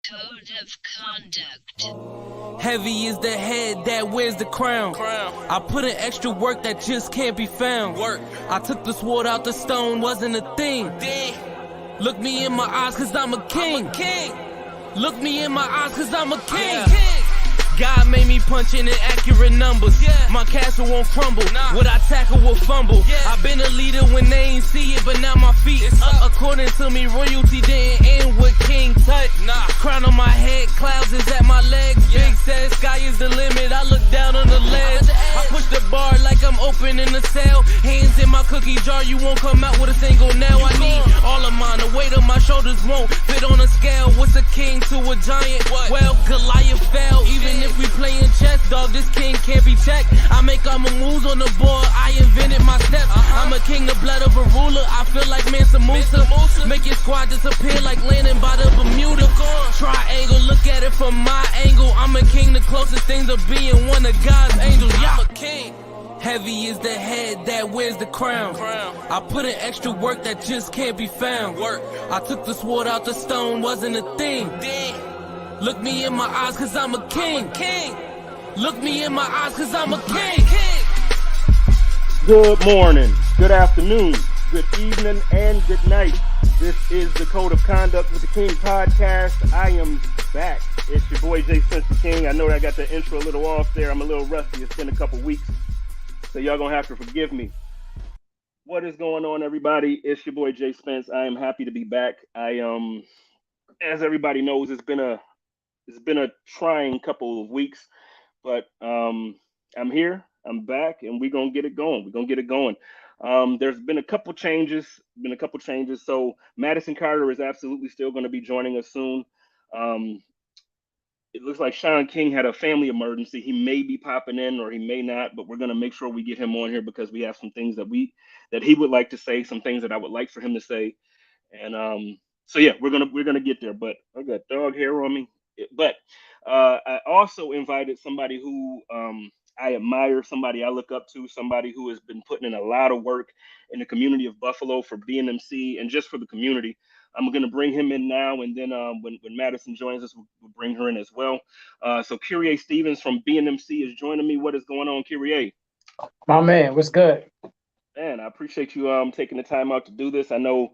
Code of conduct. Heavy is the head that wears the crown. I put in extra work that just can't be found. I took the sword out the stone, wasn't a thing. Look me in my eyes cause I'm a king. Look me in my eyes cause I'm a king. God made me punch in accurate numbers. My castle won't crumble. What I tackle will fumble. I've been a leader when they ain't see it, but now my feet is up. According to me, royalty didn't end with King Tut. Crown on my head, clouds is at my legs. Big says sky is the limit. I look down on the ledge. I push the bar like I'm opening a cell. Hands in my cookie jar, you won't come out with a single nail. I need all of mine. The weight of my shoulders won't fit on a scale. What's a king to a giant? Well, Goliath fell. Even if we playin' chess, dog, this king can't be checked. I make all my moves on the board, I invented my steps. I'm a king, the blood of a ruler, I feel like Mansa Musa. Make your squad disappear like landing by the Bermuda. Triangle, look at it from my angle. I'm a king, the closest thing to being one of God's angels. Yeah, I'm a king. Heavy is the head that wears the crown. I put in extra work that just can't be found. I took the sword out the stone, wasn't a thing. Look me in my eyes cause I'm a king. Look me in my eyes cause I'm a king. Good morning, good afternoon, good evening, and good night. This is the Code of Conduct with the King podcast. I am back. It's your boy JSpenceTheKing. I know that I got the intro a little off there. I'm a little rusty. It's been a couple weeks, so y'all gonna have to forgive me. What is going on, everybody? It's your boy JSpence. I am happy to be back. As everybody knows, it's been a trying couple of weeks, but I'm here, I'm back, and we're gonna get it going. There's been a couple changes. So Madison Carter is absolutely still going to be joining us soon. It looks like Shaun King had a family emergency. He may be popping in or he may not, but we're going to make sure we get him on here because we have some things that he would like to say, some things that I would like for him to say. And so yeah, we're gonna get there, but I got dog hair on me. But I also invited somebody who I admire, somebody I look up to, somebody who has been putting in a lot of work in the community of Buffalo for BNMC and just for the community. I'm going to bring him in now, and then when Madison joins us, we'll bring her in as well. So Kyrie Stevens from BNMC is joining me. What is going on, Kyrie? My man, what's good? Man, I appreciate you taking the time out to do this. I know,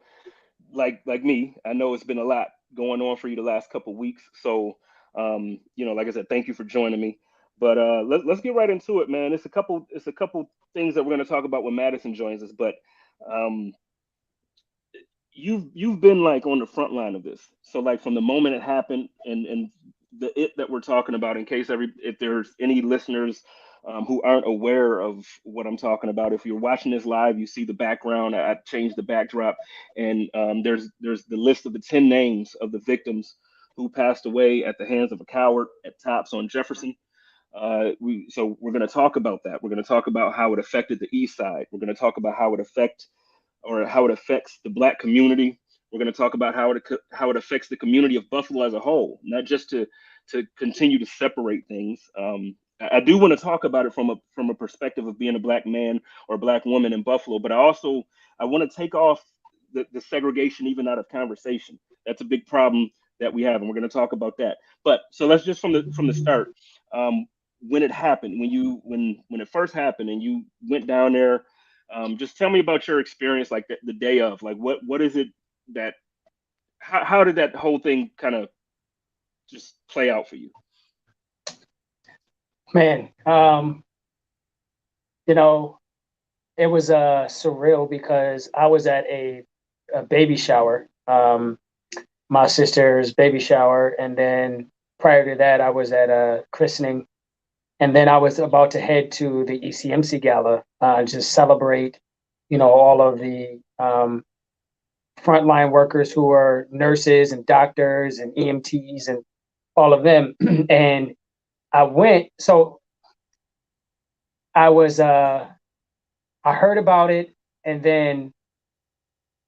like me, I know it's been a lot going on for you the last couple of weeks. So, like I said, thank you for joining me. But let's get right into it, man. It's a couple things that we're going to talk about when Madison joins us. But you've been like on the front line of this. So like from the moment it happened and the that we're talking about, in case if there's any listeners who aren't aware of what I'm talking about. If you're watching this live, you see the background. I changed the backdrop, and there's the list of the 10 names of the victims who passed away at the hands of a coward at Tops on Jefferson. So we're going to talk about that. We're going to talk about how it affected the East Side. We're going to talk about how it affects the Black community. We're going to talk about how it affects the community of Buffalo as a whole, not just to continue to separate things. I do want to talk about it from a perspective of being a Black man or a Black woman in Buffalo, but I want to take off the segregation even out of conversation. That's a big problem that we have, and we're going to talk about that. But so let's just from the start. When it happened, when it first happened, and you went down there, just tell me about your experience, like the day of, like what is it that how did that whole thing kind of just play out for you? Man, it was surreal because I was at a baby shower, my sister's baby shower, and then prior to that, I was at a christening, and then I was about to head to the ECMC gala, just celebrate, all of the frontline workers who are nurses and doctors and EMTs and all of them. And I went, so I heard about it, and then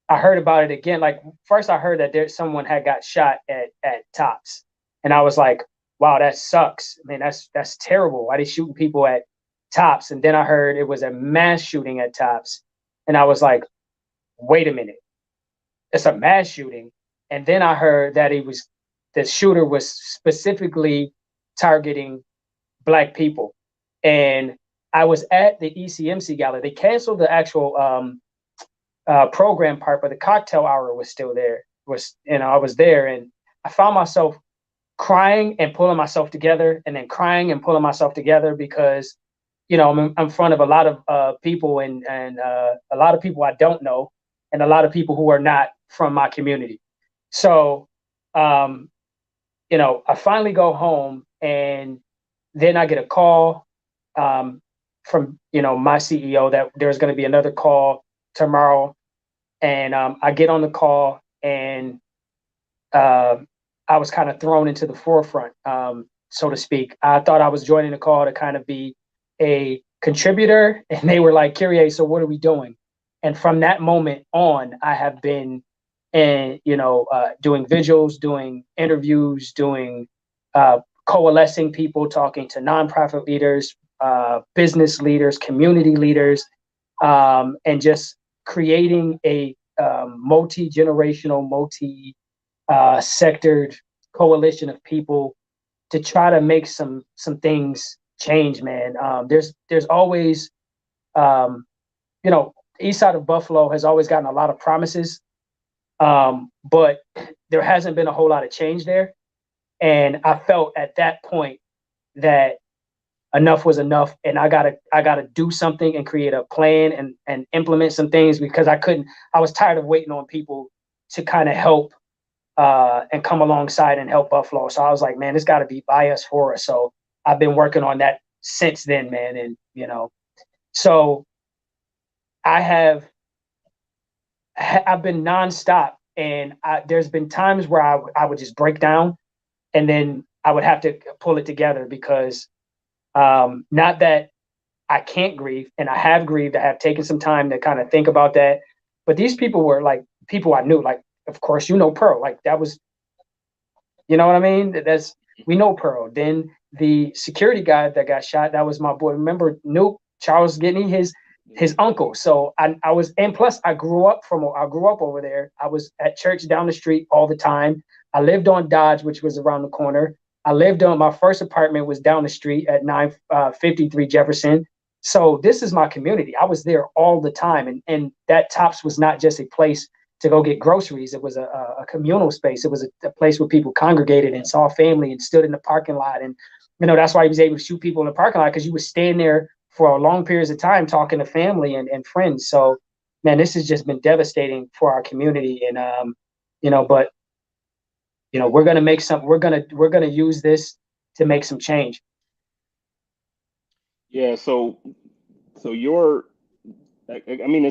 I heard about it again. Like first I heard that someone had got shot at Tops. And I was like, wow, that sucks. I mean, that's terrible. Why are they shooting people at Tops? And then I heard it was a mass shooting at Tops. And I was like, wait a minute. It's a mass shooting. And then I heard that he was the shooter was specifically targeting Black people. And I was at the ECMC gala. They canceled the actual program part, but the cocktail hour was still there. I was there, and I found myself crying and pulling myself together, and then crying and pulling myself together because, I'm in front of a lot of people and a lot of people I don't know, and a lot of people who are not from my community. So, I finally go home, and then I get a call from my CEO that there's going to be another call tomorrow, and I get on the call, and I was kind of thrown into the forefront, so to speak. I thought I was joining the call to kind of be a contributor, and they were like, "Kyrie, so what are we doing?" And from that moment on, I have been, doing vigils, doing interviews, doing coalescing people, talking to nonprofit leaders, business leaders, community leaders, and just creating a multi-generational, sectored coalition of people to try to make some things change, man. There's always, east side of Buffalo has always gotten a lot of promises, but there hasn't been a whole lot of change there. And I felt at that point that enough was enough, and I gotta do something and create a plan and implement some things, because I was tired of waiting on people to kind of help and come alongside and help Buffalo. So I was like, man, it's got to be by us, for us. So I've been working on that since then, man. And so I've been nonstop, and there's been times where I would just break down, and then I would have to pull it together, because not that I can't grieve, and I have grieved. I have taken some time to kind of think about that. But these people were like people I knew, like, of course, Pearl, like that was, you know what I mean? We know Pearl. Then the security guy that got shot, that was my boy. Remember, Charles Gidney, his uncle. So I was, and plus I grew up over there. I was at church down the street all the time. I lived on Dodge, which was around the corner. My first apartment was down the street at 953 Jefferson. So this is my community. I was there all the time. And that Tops was not just a place to go get groceries. It was a communal space. It was a place where people congregated and saw family and stood in the parking lot. And, that's why he was able to shoot people in the parking lot, because you would stand there for long periods of time talking to family and friends. So, man, this has just been devastating for our community. And, but, we're going to make we're going to use this to make some change. Yeah. So it's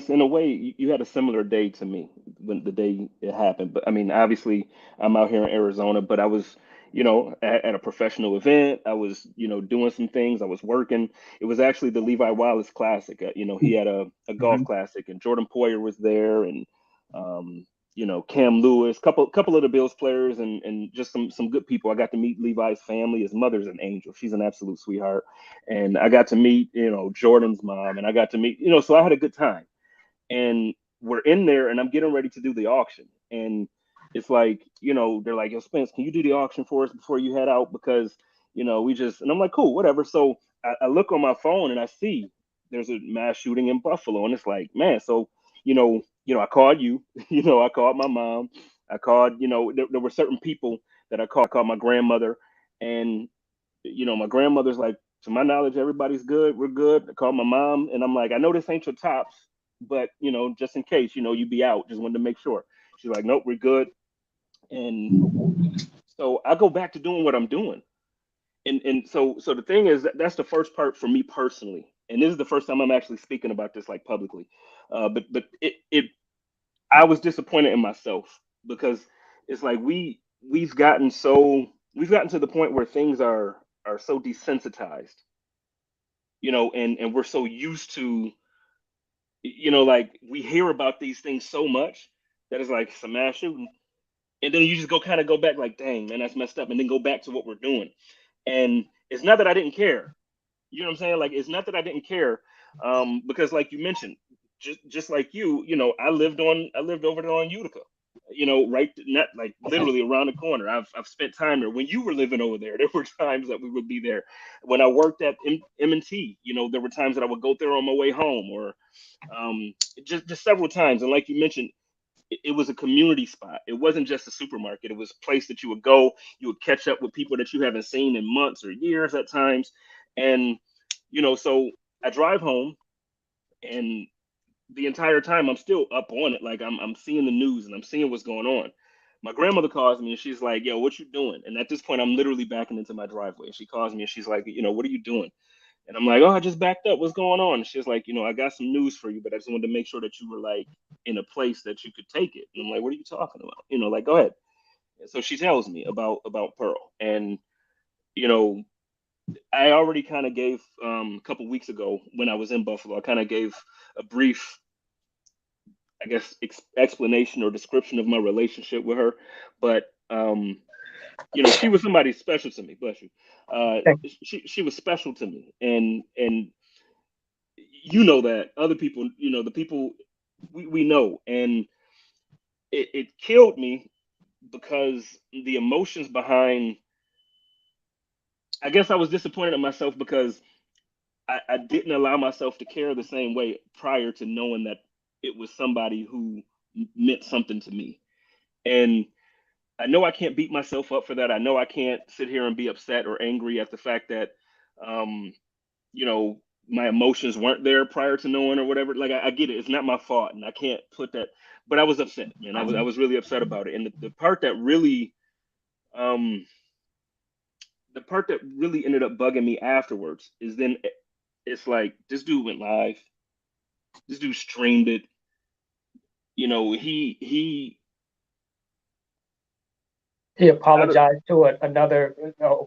in a way you had a similar day to me when the day it happened. But I mean, obviously, I'm out here in Arizona, but I was, at a professional event. I was, doing some things. I was working. It was actually the Levi Wallace Classic. He had a golf classic, and Jordan Poyer was there, and Cam Lewis, couple of the Bills players, and just some good people. I got to meet Levi's family. His mother's an angel. She's an absolute sweetheart. And I got to meet, Jordan's mom, and I got to meet, so I had a good time. And we're in there, and I'm getting ready to do the auction. And it's like, they're like, "Yo, Spence, can you do the auction for us before you head out? Because, and I'm like, cool, whatever." So I look on my phone, and I see there's a mass shooting in Buffalo. And it's like, man, so, I called you, I called my mom, I called, there were certain people that I called my grandmother, and, my grandmother's like, "To my knowledge, everybody's good. We're good." I called my mom, and I'm like, "I know this ain't your Tops, but, just in case, you be out, just wanted to make sure." She's like, "Nope, we're good." And so I go back to doing what I'm doing. And so the thing is, that's the first part for me personally. And this is the first time I'm actually speaking about this like publicly. But I was disappointed in myself, because it's like we've gotten to the point where things are so desensitized, and we're so used to, like, we hear about these things so much that it's like it's a mass shooting, and then you just go back like, dang man, that's messed up, and then go back to what we're doing. And it's not that I didn't care. You know what I'm saying? Like, it's not that I didn't care, because like you mentioned, just like I lived over there on Utica. right, not like literally around the corner. I've spent time there. When you were living over there, there were times that we would be there. When I worked at M&T, there were times that I would go there on my way home, or just several times. And like you mentioned, it was a community spot. It wasn't just a supermarket. It was a place that you would go. You would catch up with people that you haven't seen in months or years at times. And so I drive home, and the entire time I'm still up on it. Like I'm seeing the news and I'm seeing what's going on. My grandmother calls me and she's like, "Yo, what you doing?" And at this point, I'm literally backing into my driveway. And she calls me and she's like, "What are you doing?" And I'm like, "Oh, I just backed up. What's going on?" And she's like, "I got some news for you, but I just wanted to make sure that you were like in a place that you could take it." And I'm like, "What are you talking about?" Like, go ahead. And so she tells me about Pearl, and you know, I already kind of gave a couple weeks ago when I was in Buffalo, I kind of gave a brief, I guess, explanation or description of my relationship with her. But she was somebody special to me. Bless you. She was special to me, and that other people, the people we know, and it killed me because the emotions behind. I guess I was disappointed in myself because I didn't allow myself to care the same way prior to knowing that it was somebody who meant something to me. And I know I can't beat myself up for that. I know I can't sit here and be upset or angry at the fact that, um, you know, my emotions weren't there prior to knowing or whatever. Like I get it. It's not my fault, and I can't put that. But I was upset, man. I was really upset about it. And um, the part that really ended up bugging me afterwards is then it's like this dude went live. This dude streamed it. He He out of apologized to another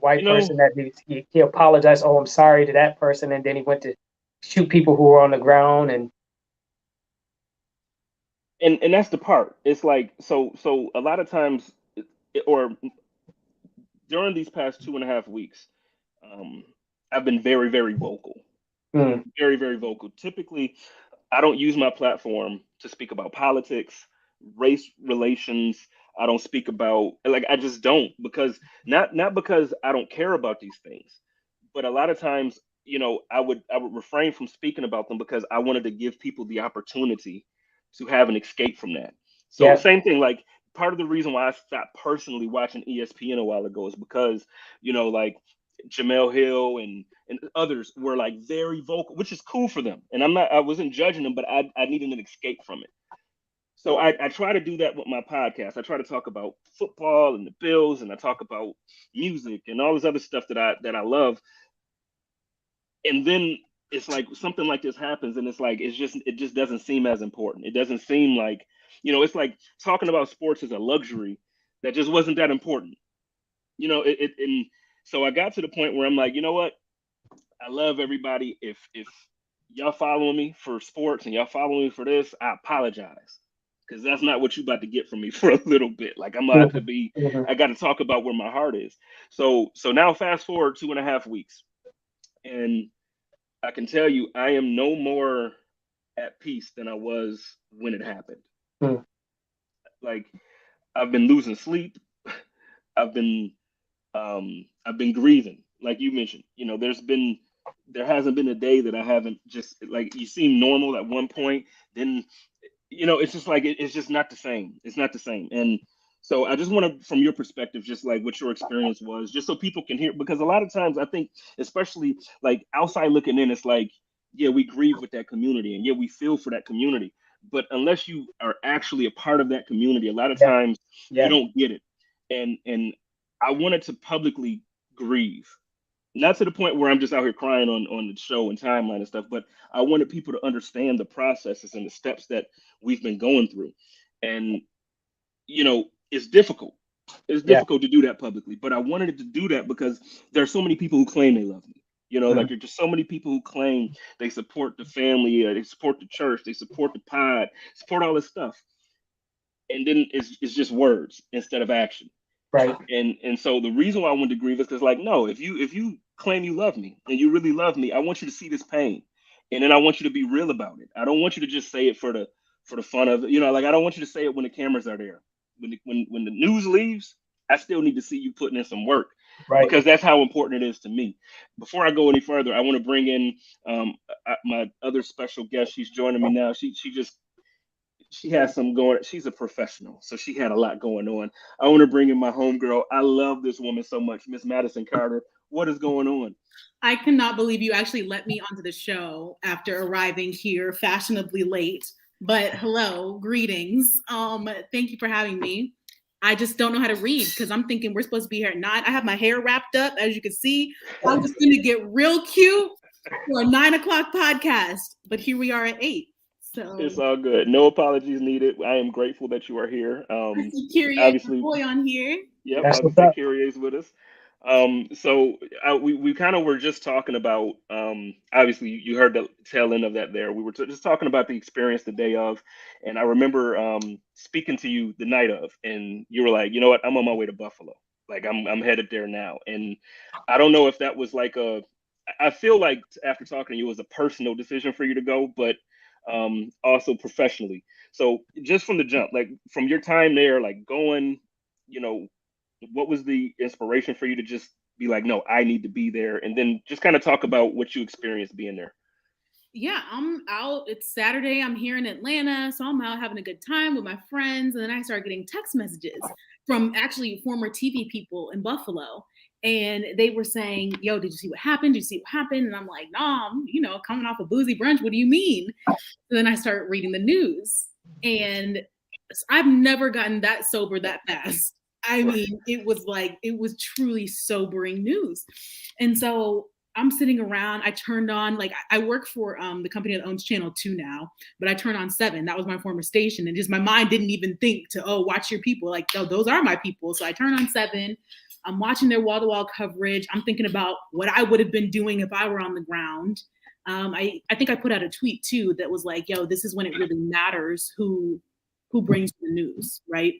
white you know person that he apologized. Oh, I'm sorry to that person, and then he went to shoot people who were on the ground. And and that's the part. It's like so a lot of times, or during these past 2.5 weeks, um, I've been very, very vocal, mm, very, very vocal. Typically, I don't use my platform to speak about politics, race relations. I don't speak about, like, I just don't, because not because I don't care about these things, but a lot of times, I would refrain from speaking about them because I wanted to give people the opportunity to have an escape from that. So yeah, same thing, like part of the reason why I stopped personally watching ESPN a while ago is because, like Jamel Hill and others were like very vocal, which is cool for them. And I wasn't judging them, but I needed an escape from it. So I try to do that with my podcast. I try to talk about football and the Bills, and I talk about music and all this other stuff that I love. And then it's like something like this happens, and it's like it just doesn't seem as important. It doesn't seem like, it's like talking about sports is a luxury that just wasn't that important. And so I got to the point where I'm like, you know what? I love everybody. If y'all following me for sports and y'all following me for this, I apologize. Because that's not what you about to get from me for a little bit. Like I'm about to mhm, be, mhm. I got to talk about where my heart is. So now fast forward 2.5 weeks, and I can tell you I am no more at peace than I was when it happened. Mm. Like I've been losing sleep. I've been I've been grieving, like you mentioned. There hasn't been a day that I haven't just like you seem normal at one point, then it's just like it's just not the same. It's not the same. And so I just want to, from your perspective, just like what your experience was, just so people can hear, because a lot of times I think, especially like outside looking in, it's like, yeah, we grieve with that community and yeah, we feel for that community. But unless you are actually a part of that community, a lot of Yeah, times you yeah, don't get it. And I wanted to publicly grieve, not to the point where I'm just out here crying on the show and timeline and stuff, but I wanted people to understand the processes and the steps that we've been going through. And it's difficult. It's yeah. difficult to do that publicly, but I wanted to do that because there are so many people who claim they love me. Like Mm. there's just so many people who claim they support the family, they support the church, they support the pod, support all this stuff, and then it's just words instead of action. Right. And so the reason why I wanted to grieve is because, like, no, if you claim you love me and you really love me, I want you to see this pain, and then I want you to be real about it. I don't want you to just say it for the fun of it. Like I don't want you to say it when the cameras are there. when the news leaves, I still need to see you putting in some work Right. because that's how important it is to me. Before I go any further, I want to bring in my other special guest. She's joining me now. She has some going. She's a professional, so she had a lot going on. I want to bring in my homegirl. I love this woman so much, Miss Madison Carter. What is going on? I cannot believe you actually let me onto the show after arriving here fashionably late. But hello, greetings. Thank you for having me. I just don't know how to read because I'm thinking we're supposed to be here at 9. I have my hair wrapped up, as you can see. I'm just going to get real cute for a 9 o'clock podcast. But here we are at 8. So It's all good. No apologies needed. I am grateful that you are here. I see Kyrie, Obviously, boy on here. yep, That's what's obviously up. Kyrie is with us. We kind of were just talking about, obviously you heard the tail end of that there. We were just talking about the experience the day of, and I remember speaking to you the night of, and you were like, you know what, I'm on my way to Buffalo. Like I'm headed there now. And I don't know if that was like I feel like after talking to you, it was a personal decision for you to go, but also professionally. So just from the jump, like from your time there, like going, you know, what was the inspiration for you to just be like, no, I need to be there, and then just kind of talk about what you experienced being there? Yeah, I'm out. It's Saturday. I'm here in Atlanta. So I'm out having a good time with my friends. And then I started getting text messages from actually former TV people in Buffalo. And they were saying, yo, did you see what happened? Did you see what happened? And I'm like, nah, I'm, coming off a boozy brunch. What do you mean? So then I started reading the news. And I've never gotten that sober that fast. I mean, it was truly sobering news. And so I'm sitting around. I turned on, like, I work for the company that owns Channel 2 now, but I turned on 7. That was my former station. And just my mind didn't even think to, watch your people. Like, oh, those are my people. So I turned on 7. I'm watching their wall-to-wall coverage. I'm thinking about what I would have been doing if I were on the ground. I think I put out a tweet, too, that was like, yo, this is when it really matters who brings the news, right?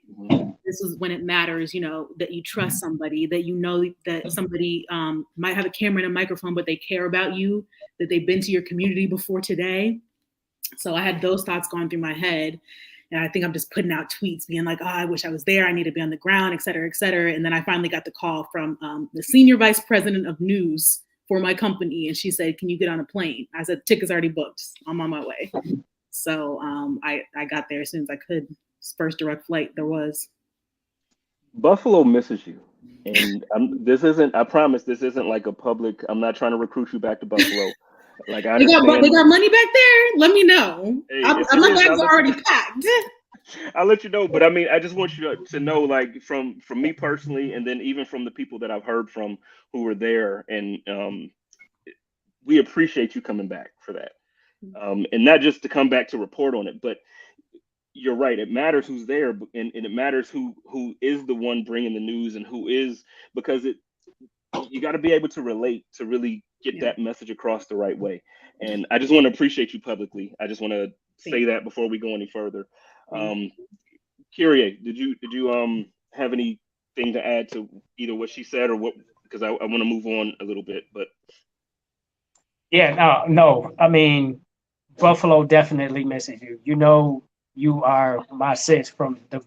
This is when it matters, that you trust somebody, that that somebody might have a camera and a microphone, but they care about you, that they've been to your community before today. So I had those thoughts going through my head. And I think I'm just putting out tweets being like, I wish I was there. I need to be on the ground, et cetera, et cetera. And then I finally got the call from the senior vice president of news for my company. And she said, can you get on a plane? I said, ticket's already booked. I'm on my way. So I got there as soon as I could. First direct flight there was. Buffalo misses you, and I promise this isn't like a public. I'm not trying to recruit you back to Buffalo. Like I they got understand. money back there. Let me know. Hey, My bags are already packed. I'll let you know, but I mean, I just want you to know, like from me personally, and then even from the people that I've heard from who were there, and we appreciate you coming back for that, and not just to come back to report on it, but you're right. It matters who's there, and it matters who is the one bringing the news and who is, because you got to be able to relate to really get that message across the right way. And I just want to appreciate you publicly. I just want to say that before we go any further. Kyrie, did you have anything to add to either what she said or what? Because I want to move on a little bit, but Yeah, no. I mean, Buffalo definitely misses you. You are my sis from the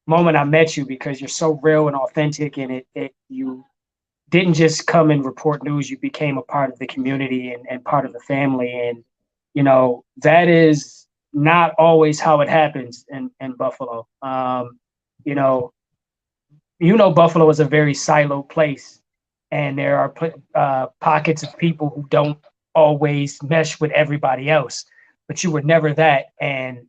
moment I met you because you're so real and authentic, and you didn't just come and report news. You became a part of the community and part of the family, and that is not always how it happens in Buffalo. Buffalo is a very siloed place, and there are pockets of people who don't always mesh with everybody else. But you were never that, and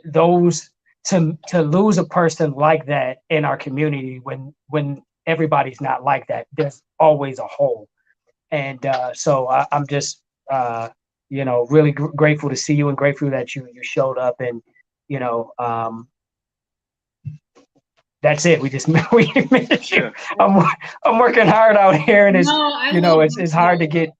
those to lose a person like that in our community when everybody's not like that, there's always a hole. And so I'm just really grateful to see you and grateful that you showed up, and that's it. We miss you. I'm working hard out here, and it's hard to get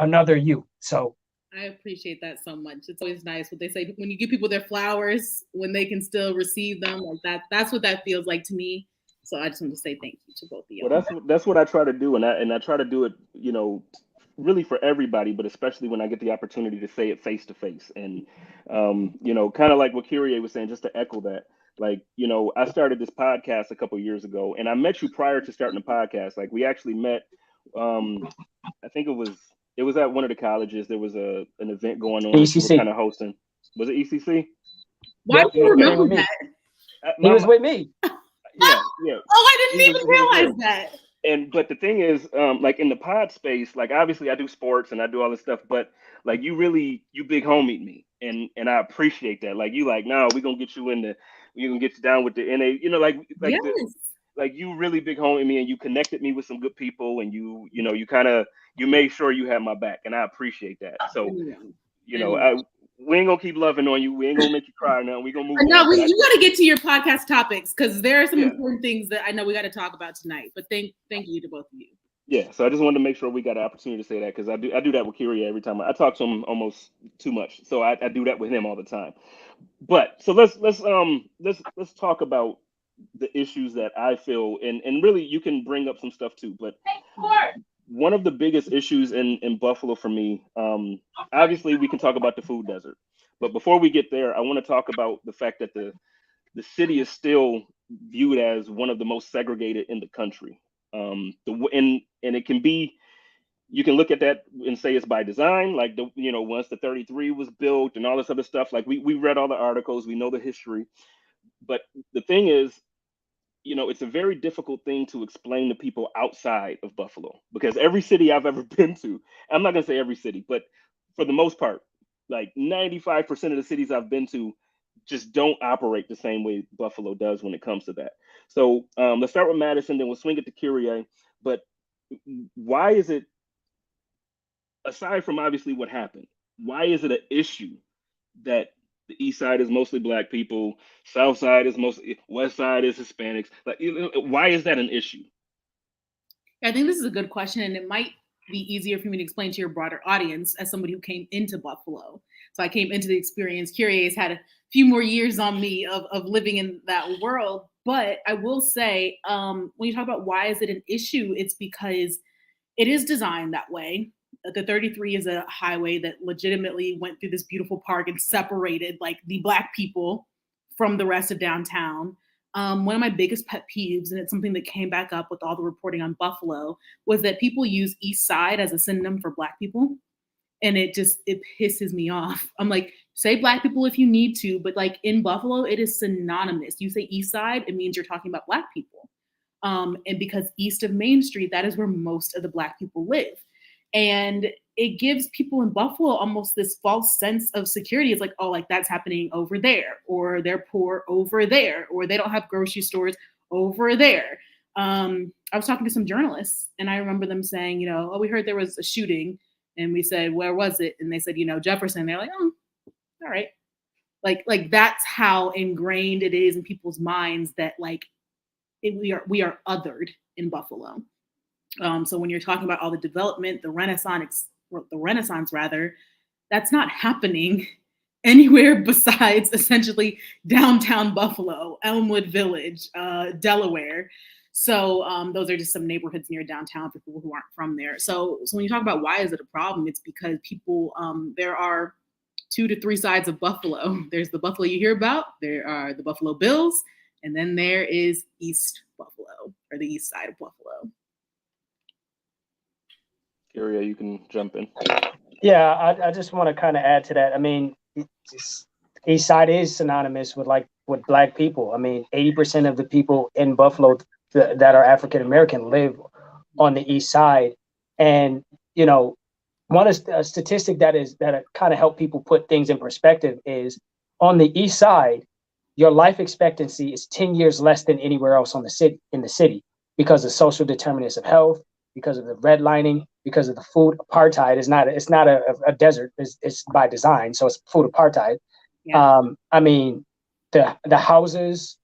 another you. So I appreciate that so much. It's always nice what they say when you give people their flowers when they can still receive them like that. That's what that feels like to me. So I just want to say thank you to both of you. Well, that's what I try to do, and I try to do it, really for everybody, but especially when I get the opportunity to say it face to face. And kind of like what Kyrie was saying, just to echo that, Like, you know, I started this podcast a couple years ago, and I met you prior to starting the podcast. Like, we actually met. Um, I think it was at one of the colleges. There was an event going on that you were ECC. kind of hosting. Was it ECC? Why do you Okay. remember that? He was with me. Yeah, yeah. Oh, I He didn't was even there. realize that. But the thing is, like in the pod space, like obviously I do sports and I do all this stuff, but like you big homie me, and I appreciate that. Like you like, no, we gonna get you down with the NA, you know, Yes. like you really big homie me, and you connected me with some good people, and you know, you kind of you made sure you had my back, and I appreciate that. So you know, we ain't gonna keep loving on you. We ain't gonna make you cry now. We gonna move No, on. you got to get to your podcast topics because there are some Yeah. important things that I know we got to talk about tonight. But thank you to both of you. Yeah, so I just wanted to make sure we got an opportunity to say that because I do that with Kyrie every time. I talk to him almost too much, so I do that with him all the time. But so let's talk about the issues that I feel, and really you can bring up some stuff too. But one of the biggest issues in Buffalo for me, obviously we can talk about the food desert, but before we get there, I want to talk about the fact that the city is still viewed as one of the most segregated in the country. And it can be, you can look at that and say it's by design, like once the 33 was built and all this other stuff. Like we read all the articles, we know the history, but the thing is, it's a very difficult thing to explain to people outside of Buffalo because every city I've ever been to, I'm not gonna say every city, but for the most part, like 95% of the cities I've been to just don't operate the same way Buffalo does when it comes to that. So let's start with Madison, then we'll swing it to Kyrie. But why is it, aside from obviously what happened, why is it an issue that the east side is mostly black people, south side is mostly, west side is Hispanics? Like, why is that an issue? I think this is a good question, and it might be easier for me to explain to your broader audience as somebody who came into Buffalo. So I came into the experience. Curious had a few more years on me of living in that world. But I will say, when you talk about why is it an issue, it's because it is designed that way. The 33 is a highway that legitimately went through this beautiful park and separated like the black people from the rest of downtown. One of my biggest pet peeves, and it's something that came back up with all the reporting on Buffalo, was that people use East Side as a synonym for black people. And it pisses me off. I'm like, say black people if you need to, but like in Buffalo, it is synonymous. You say East Side, it means you're talking about black people. And because east of Main Street, that is where most of the black people live. And it gives people in Buffalo almost this false sense of security. It's like, oh, like that's happening over there, or they're poor over there, or they don't have grocery stores over there. I was talking to some journalists and I remember them saying, oh, we heard there was a shooting. And we said, where was it? And they said, Jefferson. They're like, oh, all right. Like that's how ingrained it is in people's minds that like we are othered in Buffalo. So when you're talking about all the development, the Renaissance rather, that's not happening anywhere besides essentially downtown Buffalo, Elmwood Village, Delaware. So those are just some neighborhoods near downtown for people who aren't from there. So when you talk about why is it a problem, it's because people, there are 2 to 3 sides of Buffalo. There's the Buffalo you hear about, there are the Buffalo Bills, and then there is East Buffalo, or the east side of Buffalo. Kyrie, you can jump in. Yeah, I just want to kind of add to that. I mean, East Side is synonymous with black people. I mean, 80% of the people in Buffalo that are African American live on the East Side, and one statistic that kind of help people put things in perspective is on the East Side, your life expectancy is 10 years less than anywhere else in the city because of social determinants of health, because of the redlining, because of the food apartheid. It's not a desert. It's by design, so it's food apartheid. Yeah. I mean, the houses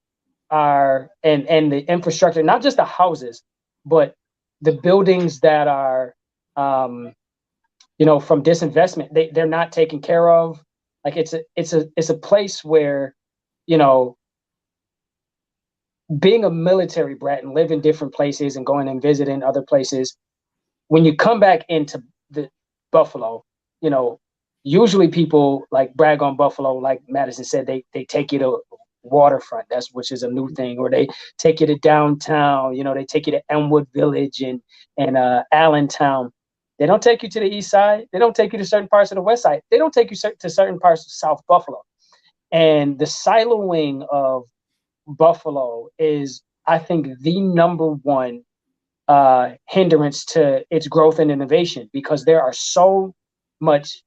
are and the infrastructure, not just the houses, but the buildings that are from disinvestment. They're not taken care of. Like it's a place where, being a military brat and live in different places and going and visiting other places, when you come back into the Buffalo, usually people like brag on Buffalo, like Madison said, they take you to waterfront, which is a new thing, or they take you to downtown, they take you to Elmwood Village and Allentown. They don't take you to the east side. They don't take you to certain parts of the west side. They don't take you to certain parts of South Buffalo. And the siloing of Buffalo is, I think, the number one hindrance to its growth and innovation, because there's so much,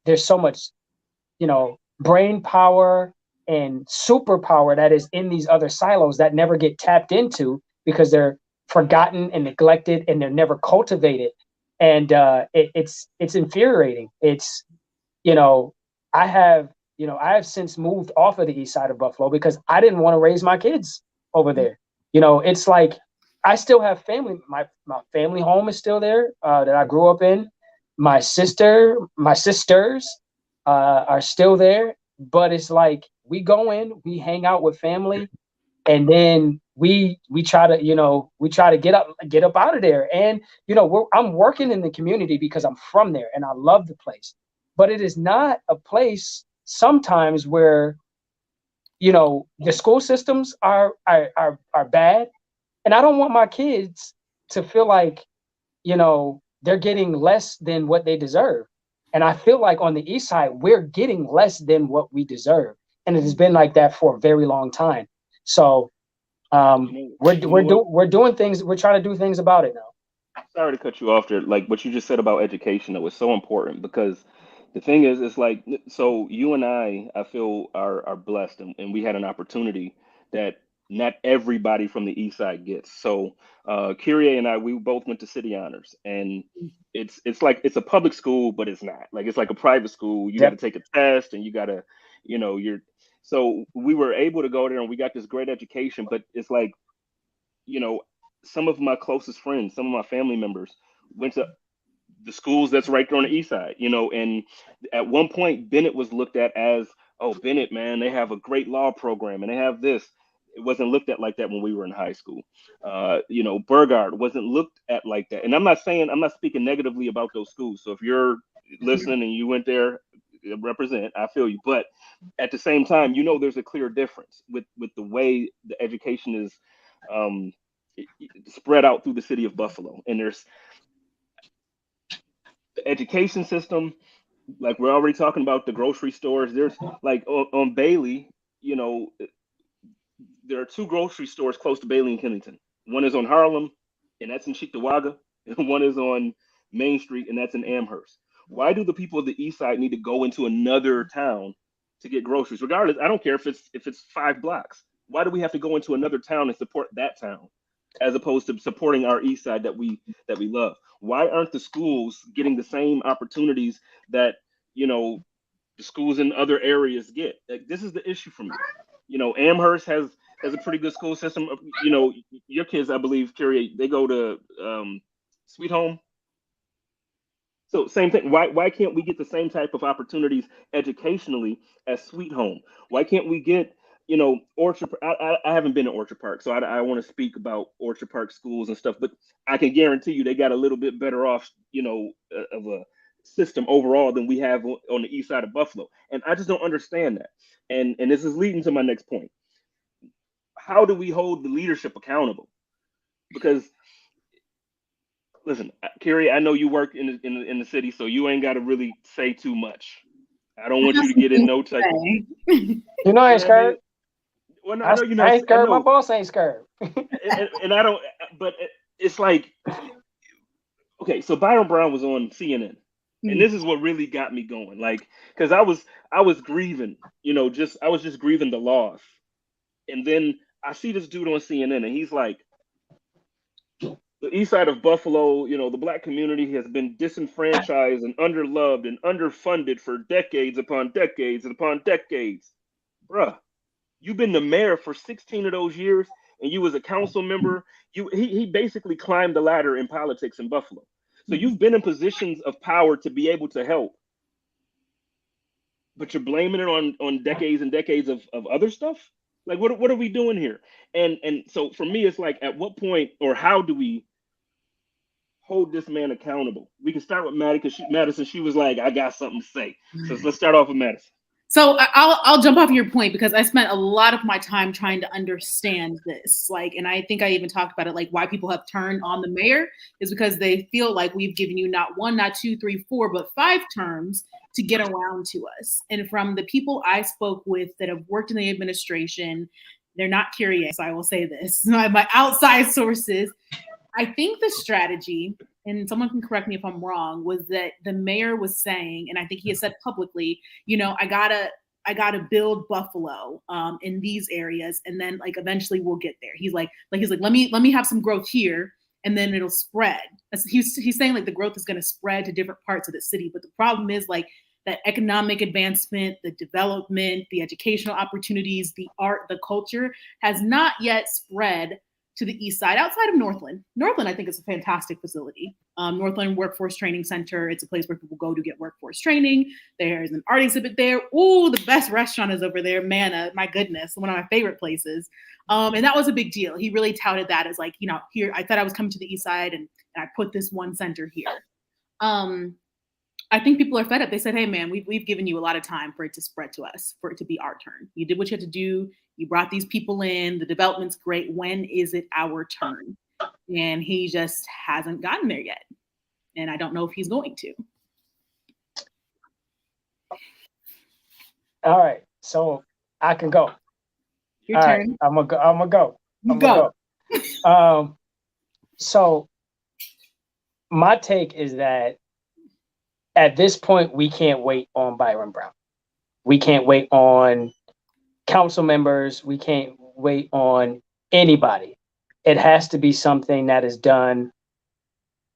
brain power and superpower that is in these other silos that never get tapped into because they're forgotten and neglected and they're never cultivated. And it's infuriating. It's, I have since moved off of the east side of Buffalo because I didn't want to raise my kids over there. It's like I still have family. My family home is still there that I grew up in. My sisters are still there, but it's like we go in, we hang out with family, and then we try to get up out of there. And I'm working in the community because I'm from there and I love the place, but it is not a place sometimes where the school systems are bad, and I don't want my kids to feel like they're getting less than what they deserve. And I feel like on the east side, we're getting less than what we deserve. And it has been like that for a very long time. So we're doing things. We're trying to do things about it now. Sorry to cut you off there. Like what you just said about education, that was so important, because the thing is, it's like, so you and I feel are blessed, and we had an opportunity that not everybody from the east side gets. So Kyrie and I, we both went to City Honors, and it's like it's a public school, but it's not. Like it's like a private school. You got to take a test, and you got to, so we were able to go there, and we got this great education. But it's like, some of my closest friends, some of my family members went to the schools that's right there on the east side, and at one point Bennett was looked at as, oh, Bennett, man, they have a great law program and they have this. It wasn't looked at like that when we were in high school. Burgard wasn't looked at like that. And I'm not speaking negatively about those schools. So if you're listening and you went there, represent, I feel you. But at the same time, there's a clear difference with the way the education is spread out through the city of Buffalo. And there's the education system, like we're already talking about the grocery stores. There's like on Bailey, there are two grocery stores close to Bailey and Kennington. One is on Harlem, and that's in Cheektowaga, and one is on Main Street, and that's in Amherst. Why do the people of the east side need to go into another town to get groceries? Regardless, I don't care if it's 5 blocks. Why do we have to go into another town and support that town, as opposed to supporting our east side that we love? Why aren't the schools getting the same opportunities that the schools in other areas get? Like, this is the issue for me. Amherst has a pretty good school system. Your kids, I believe, Kyrie, they go to Sweet Home. So same thing. Why can't we get the same type of opportunities educationally as Sweet Home? Why can't we get Orchard? I haven't been to Orchard Park, so I want to speak about Orchard Park schools and stuff. But I can guarantee you they got a little bit better off, of a system overall than we have on the east side of Buffalo. And I just don't understand that. And this is leading to my next point. How do we hold the leadership accountable? Because listen, Kyrie, I know you work in the city, so you ain't got to really say too much. I don't want you to get in no type. I ain't scared. Well, no, I know you're not. I ain't scared. My boss ain't scared. and I don't. But it's like, okay, so Byron Brown was on CNN, and this is what really got me going. Like, because I was grieving, I was just grieving the loss, and then I see this dude on CNN, and he's like, the east side of Buffalo, the black community has been disenfranchised and underloved and underfunded for decades upon decades and upon decades. Bruh, you've been the mayor for 16 of those years, and you was a council member. He basically climbed the ladder in politics in Buffalo. So you've been in positions of power to be able to help. But you're blaming it on decades and decades of other stuff? Like, what are we doing here? And so for me, it's like, at what point, or how do we hold this man accountable? We can start with Maddie, because Madison, she was like, I got something to say. So let's start off with Madison. So I'll jump off your point because I spent a lot of my time trying to understand this. Like, and I think I even talked about it, like why people have turned on the mayor is because they feel like we've given you not one, not two, three, four, but 5 terms to get around to us. And from the people I spoke with that have worked in the administration, they're not curious. I will say this, my outside sources. I think the strategy, and someone can correct me if I'm wrong, was that the mayor was saying, and I think he has said publicly, I gotta build Buffalo in these areas, and then like eventually we'll get there. He's like let me have some growth here, and then it'll spread. He's saying like the growth is going to spread to different parts of the city, but the problem is like that economic advancement, the development, the educational opportunities, the art, the culture has not yet spread to the east side, outside of Northland. Northland, I think, is a fantastic facility. Northland Workforce Training Center. It's a place where people go to get workforce training. There's an art exhibit there. Ooh, the best restaurant is over there. Manna, my goodness, one of my favorite places. And that was a big deal. He really touted that as like, here, I thought I was coming to the east side and I put this one center here. I think people are fed up. They said, hey, man, we've given you a lot of time for it to spread to us, for it to be our turn. You did what you had to do. You brought these people in. The development's great. When is it our turn? And he just hasn't gotten there yet. And I don't know if he's going to. All right. So I can go. Your turn. Right, I'm gonna go. Go. So my take is that at this point, we can't wait on Byron Brown. We can't wait on council members. We can't wait on anybody. It has to be something that is done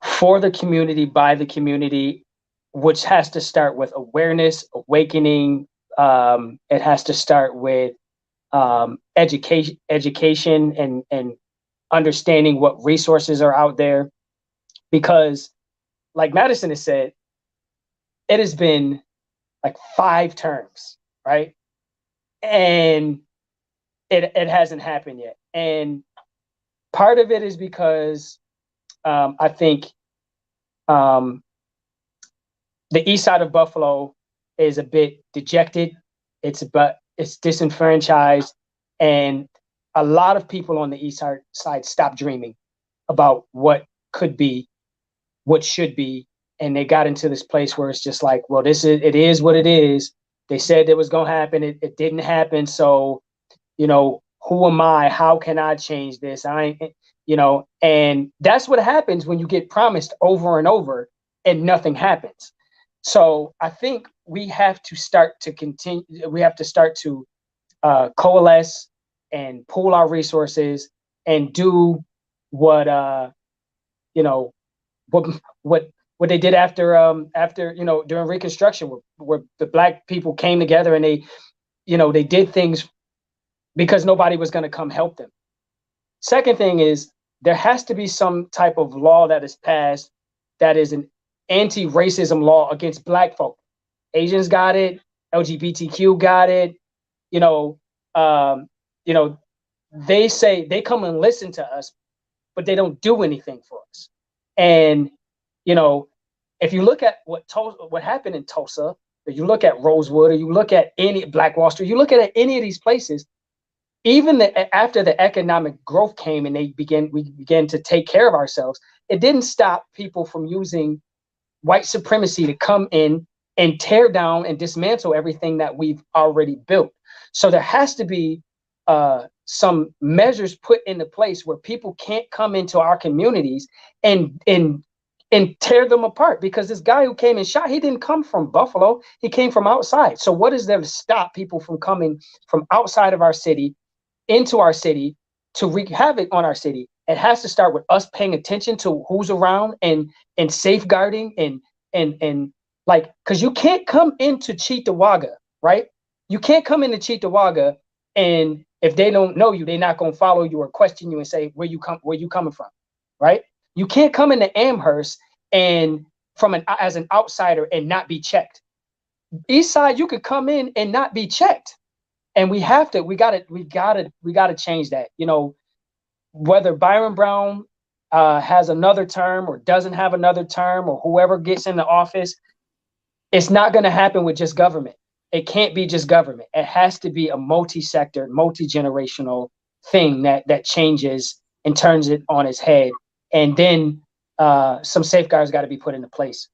for the community, by the community, which has to start with awareness, awakening. It has to start with education and understanding what resources are out there. Because like Madison has said, it has been like 5 terms, right? And it hasn't happened yet. And part of it is because I think the east side of Buffalo is a bit dejected. It's disenfranchised. And a lot of people on the east side stopped dreaming about what could be, what should be. And they got into this place where it's just like, well, it is what it is. They said it was going to happen. It didn't happen. So, who am I? How can I change this? And that's what happens when you get promised over and over and nothing happens. So I think we have to start to continue. We have to start to coalesce and pool our resources and do what they did after during Reconstruction, where the Black people came together and they did things because nobody was going to come help them. Second thing is there has to be some type of law that is passed that is an anti-racism law against Black folk. Asians got it. LGBTQ got it. They say they come and listen to us, but they don't do anything for us. And if you look at what happened in Tulsa, or you look at Rosewood, or you look at any Black Wall Street, you look at any of these places, even after the economic growth came and we began to take care of ourselves, it didn't stop people from using white supremacy to come in and tear down and dismantle everything that we've already built. So there has to be some measures put into place where people can't come into our communities and tear them apart, because this guy who came and shot, he didn't come from Buffalo. He came from outside. So what is there to stop people from coming from outside of our city into our city to wreak havoc on our city? It has to start with us paying attention to who's around and safeguarding and like, because you can't come into Cheektowaga, right? You can't come into Cheektowaga, and if they don't know you, they're not going to follow you or question you and say where you coming from, right? You can't come into Amherst and as an outsider and not be checked. East side, you could come in and not be checked, and we gotta change that. Whether Byron Brown has another term or doesn't have another term, or whoever gets in the office, it's not going to happen with just government. it can't be just government. It has to be a multi-sector, multi-generational thing that changes and turns it on its head. And then some safeguards got to be put into place.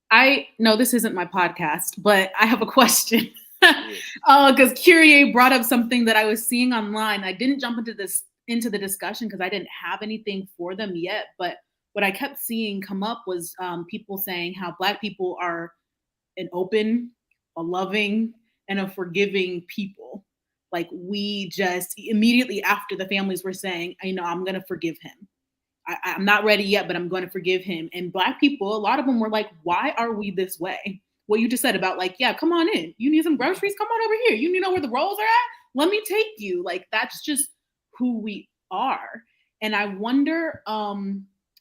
I know this isn't my podcast, but I have a question. Because Kyrie brought up something that I was seeing online. I didn't jump into the discussion because I didn't have anything for them yet. But what I kept seeing come up was people saying how Black people are an open, a loving, and a forgiving people. Like, we just immediately after the families were saying, I'm going to forgive him. I'm not ready yet, but I'm going to forgive him. And Black people, a lot of them were like, why are we this way? What you just said about like, yeah, come on in. You need some groceries? Come on over here. You need to know where the rolls are at? Let me take you. Like, that's just who we are. And I wonder, I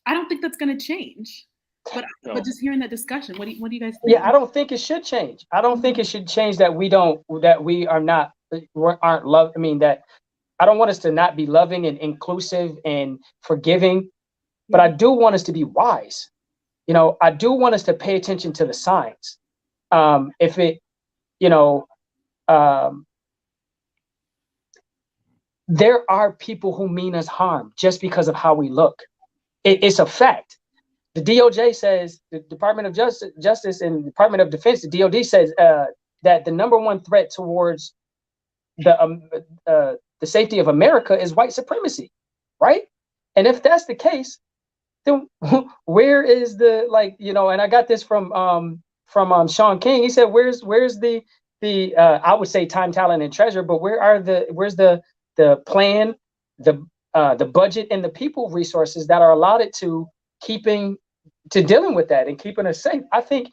don't think that's going to change. But just hearing that discussion, what do you guys think? Yeah, I don't think it should change. I don't think it should change that we aren't love. I mean, that I don't want us to not be loving and inclusive and forgiving, but I do want us to be wise. I do want us to pay attention to the signs. If it, there are people who mean us harm just because of how we look. It's a fact. The DOJ says, the Department of Justice and Department of Defense, the DOD says that the number one threat towards the safety of America is white supremacy, right? And if that's the case, then where is the and I got this from Shaun King. He said, where's the I would say time, talent, and treasure, but where's the plan, the budget, and the people resources that are allotted to dealing with that and keeping us safe? I think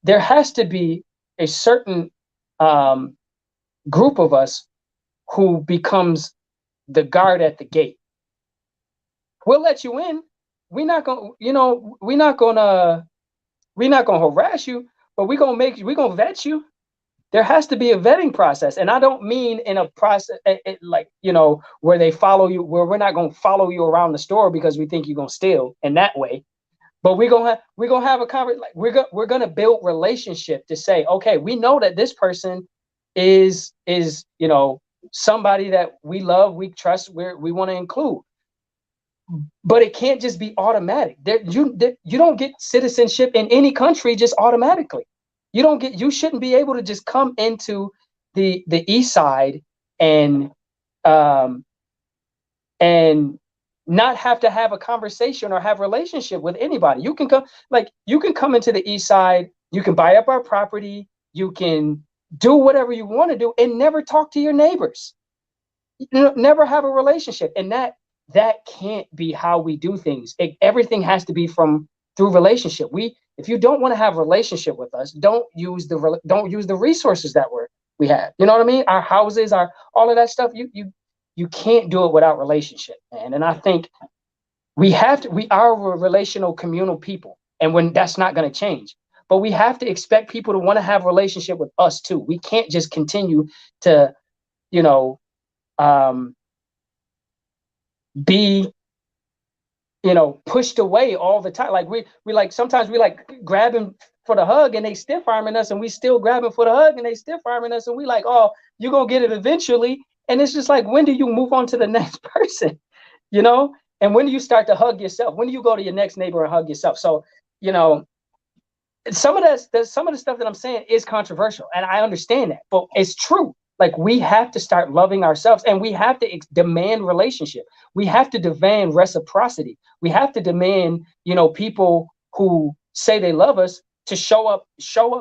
there has to be a certain group of us who becomes the guard at the gate. We'll let you in. We're not gonna harass you, but we're gonna vet you. There has to be a vetting process. And I don't mean in a process where they follow you, where we're not gonna follow you around the store because we think you're gonna steal in that way. But we're gonna have a conversation. We're gonna build relationship to say, okay, we know that this person is somebody that we love, we trust, we want to include. But it can't just be automatic. You don't get citizenship in any country just automatically. You shouldn't be able to just come into the East Side and not have to have a conversation or have a relationship with anybody. You can come into the East Side, you can buy up our property, you can do whatever you want to do and never talk to your neighbors. Never have a relationship. And that can't be how we do things. Everything has to be through relationship. If you don't want to have a relationship with us, don't use the resources that we have. You know what I mean? Our houses, all of that stuff. You can't do it without relationship, man. And I think we are a relational, communal people, and when that's not going to change. But we have to expect people to want to have a relationship with us too. We can't just continue to, be pushed away all the time. Like we sometimes we grabbing for the hug and they stiff arming us, and we still grabbing for the hug and they stiff arming us, and we like, oh, you're gonna get it eventually. And it's just like, when do you move on to the next person? And when do you start to hug yourself? When do you go to your next neighbor and hug yourself? So some of the stuff that I'm saying is controversial, and I understand that, but it's true. Like, we have to start loving ourselves, and we have to demand relationship. We have to demand reciprocity. We have to demand, people who say they love us to show up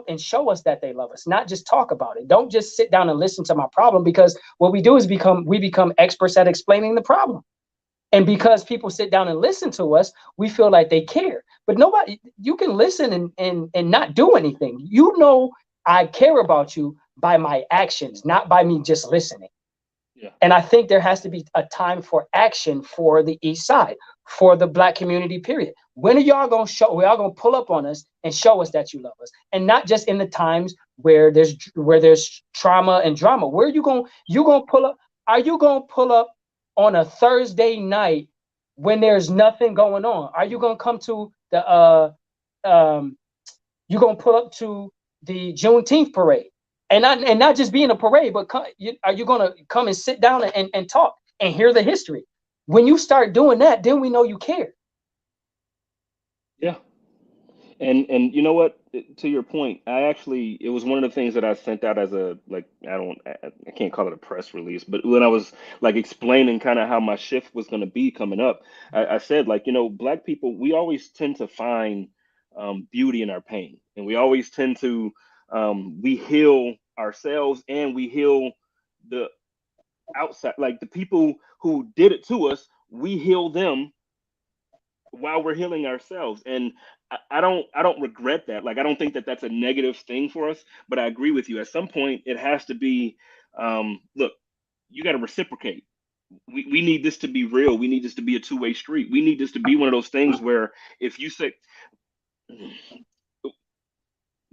and show us that they love us, not just talk about it. Don't just sit down and listen to my problem, because what we do is we become experts at explaining the problem. And because people sit down and listen to us, we feel like they care. But you can listen and not do anything. I care about you by my actions, not by me just listening. Yeah. And I think there has to be a time for action for the East Side, for the Black community, period. When are y'all going to pull up on us and show us that you love us? And not just in the times where there's trauma and drama. Where are you going to pull up? Are you going to pull up on a Thursday night when there's nothing going on? Are you going to come to you're going to pull up to the Juneteenth parade and not just be in a parade, but are you going to come and sit down and talk and hear the history? When you start doing that, then we know you care. Yeah. And you know what? To your point, it was one of the things that I sent out as a, like, I can't call it a press release, but when I was like explaining kind of how my shift was going to be coming up, I said, like, Black people, we always tend to find beauty in our pain, and we always tend to we heal ourselves and we heal the outside, like the people who did it to us, we heal them while we're healing ourselves. And I don't regret that. Like, I don't think that that's a negative thing for us, but I agree with you. At some point it has to be, look, you got to reciprocate. We need this to be real. We need this to be a two-way street. We need this to be one of those things where if you say,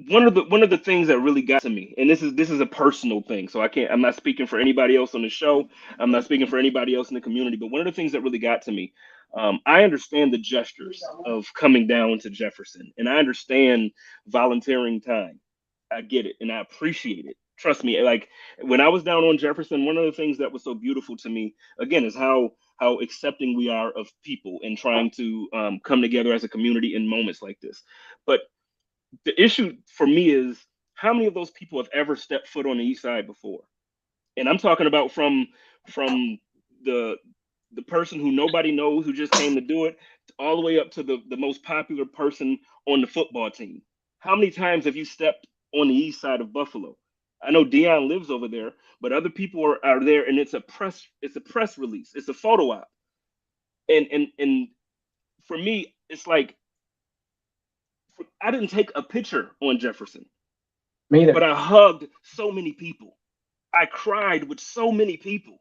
one of the things that really got to me, and this is a personal thing, so I'm not speaking for anybody else on the show, I'm not speaking for anybody else in the community, but one of the things that really got to me, I understand the gestures of coming down to Jefferson, and I understand volunteering time. I get it, and I appreciate it. Trust me, like when I was down on Jefferson, one of the things that was so beautiful to me, again, is how accepting we are of people and trying to come together as a community in moments like this. But the issue for me is, how many of those people have ever stepped foot on the east side before? And I'm talking about from the person who nobody knows, who just came to do it, all the way up to the most popular person on the football team. How many times have you stepped on the east side of Buffalo? I know Dion lives over there, but other people are there, and it's a press release, it's a photo op. And for me, it's like, I didn't take a picture on Jefferson, Me either. but I hugged so many people. I cried with so many people.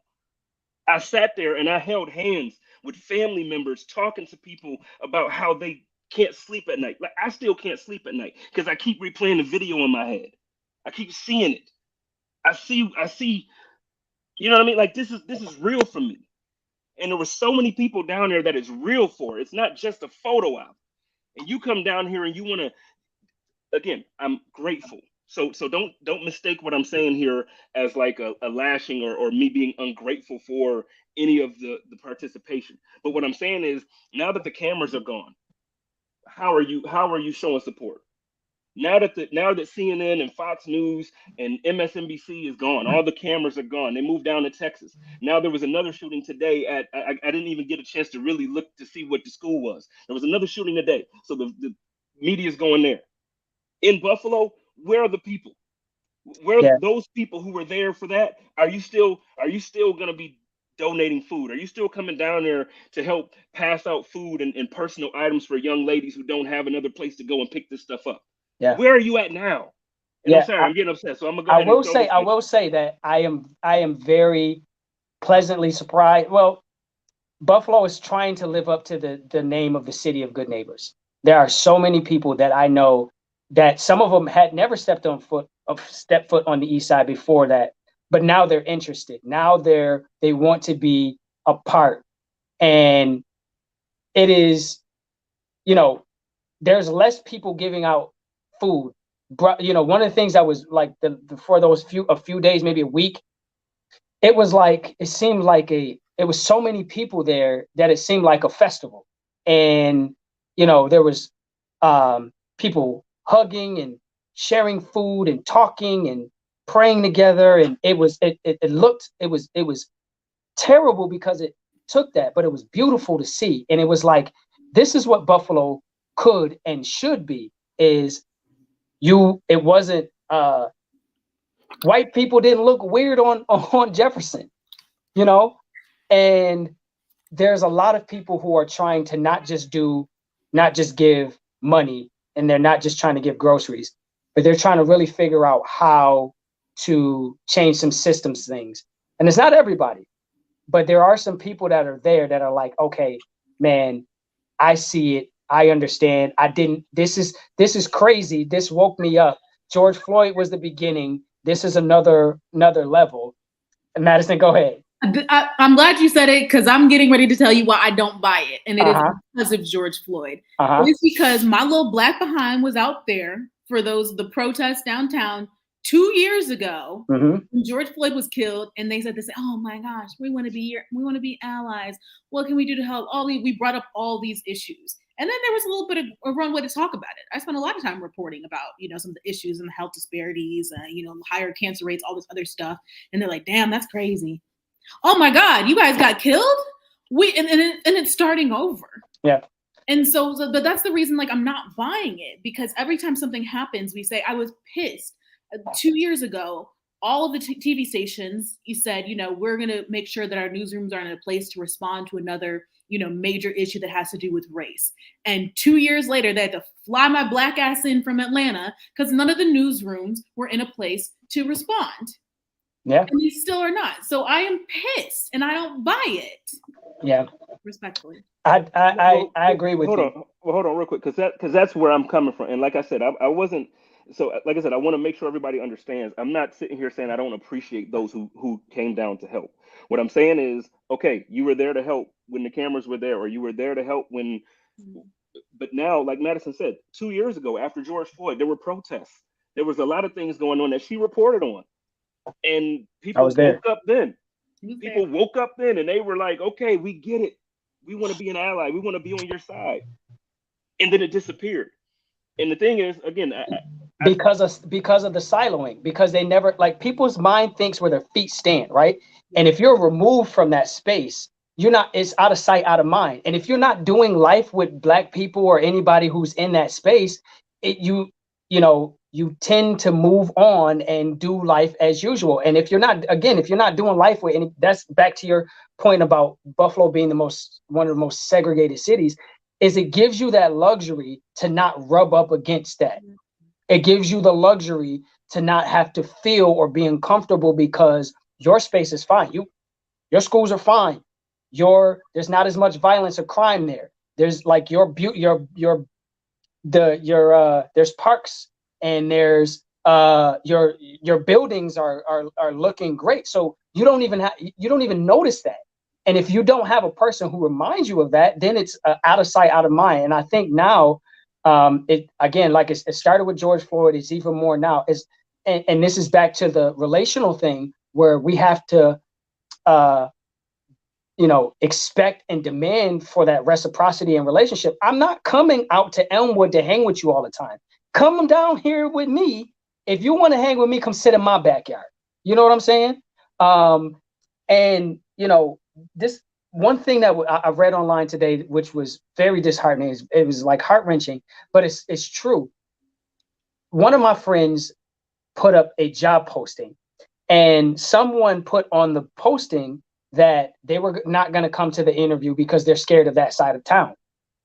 I sat there and I held hands with family members, talking to people about how they can't sleep at night. Like, I still can't sleep at night because I keep replaying the video in my head. I keep seeing it. I see, you know what I mean? Like, this is real for me. And there were so many people down there that it's real for. It's not just a photo op. And you come down here and you want to, again, I'm grateful. So don't mistake what I'm saying here as like a lashing or me being ungrateful for any of the participation. But what I'm saying is, now that the cameras are gone, how are you showing support? Now that CNN and Fox News and MSNBC is gone, all the cameras are gone. They moved down to Texas. Now there was another shooting today at I didn't even get a chance to really look to see what the school was. There was another shooting today. So the media's going there. In Buffalo, where are the people? Where are those people who were there for that? Are you still going to be donating food? Are you still coming down there to help pass out food and personal items for young ladies who don't have another place to go and pick this stuff up? Yeah. Where are you at now? And I'm sorry, I'm getting upset. So I'm gonna go ahead and I will say that I am very pleasantly surprised. Well, Buffalo is trying to live up to the name of the city of good neighbors. There are so many people that I know that some of them had never stepped foot on the east side before that, but now they're interested. Now they want to be a part. And it is, there's less people giving out food. One of the things that was like for those a few days, maybe a week, it was like, it seemed like it was so many people there that it seemed like a festival. And, there was people hugging and sharing food and talking and praying together. And it was terrible because it took that, but it was beautiful to see. And it was like, this is what Buffalo could and should be, is it wasn't, white people didn't look weird on Jefferson, and there's a lot of people who are trying to not just give money, and they're not just trying to give groceries, but they're trying to really figure out how to change some systems things. And it's not everybody, but there are some people that are there that are like, okay, man, I see it. I understand. This is crazy. This woke me up. George Floyd was the beginning. This is another level. And Madison, go ahead. I'm glad you said it, because I'm getting ready to tell you why I don't buy it. And it is because of George Floyd. It's because my little Black behind was out there for the protests downtown 2 years ago, Mhm. when George Floyd was killed, and they said this, oh my gosh, we want to be allies. What can we do to help? We brought up all these issues. And then there was a little bit of a runway to talk about it. I spent a lot of time reporting about, some of the issues and the health disparities, higher cancer rates, all this other stuff. And they're like, damn, that's crazy. Oh my God, you guys got killed? And it's starting over. Yeah. And so, but that's the reason, like, I'm not buying it, because every time something happens, we say, I was pissed. 2 years ago, all of the TV stations, you said, we're going to make sure that our newsrooms are in a place to respond to another, major issue that has to do with race. And 2 years later, they had to fly my black ass in from Atlanta because none of the newsrooms were in a place to respond. Yeah. And they still are not. So I am pissed and I don't buy it. Yeah. Respectfully. I agree with you. Hold on real quick, because that's where I'm coming from. And like I said, I wasn't. So like I said, I want to make sure everybody understands. I'm not sitting here saying I don't appreciate those who came down to help. What I'm saying is, okay, you were there to help when the cameras were there, or you were there to help when. But now, like Madison said, 2 years ago, after George Floyd, there were protests. There was a lot of things going on that she reported on, and people woke up then. People woke up then, and they were like, "Okay, we get it. We want to be an ally. We want to be on your side." And then it disappeared. And the thing is, again, because of the siloing, because they never, like, people's mind thinks where their feet stand, right? And if you're removed from that space, it's out of sight, out of mind. And if you're not doing life with Black people or anybody who's in that space, you tend to move on and do life as usual. And if you're not doing life with any, that's back to your point about Buffalo being one of the most segregated cities, is it gives you that luxury to not rub up against that. It gives you the luxury to not have to feel or be uncomfortable because your space is fine. Your schools are fine. There's not as much violence or crime there. There's like there's parks, and there's your buildings are looking great. So you don't even notice that. And if you don't have a person who reminds you of that, then it's out of sight, out of mind. And I think now, it started with George Floyd. It's even more now. And this is back to the relational thing where we have to, expect and demand for that reciprocity and relationship. I'm not coming out to Elmwood to hang with you all the time. Come down here with me. If you want to hang with me, come sit in my backyard. You know what I'm saying? And this one thing that I read online today, which was very disheartening, it was like heart-wrenching, but it's true. One of my friends put up a job posting, and someone put on the posting that they were not going to come to the interview because they're scared of that side of town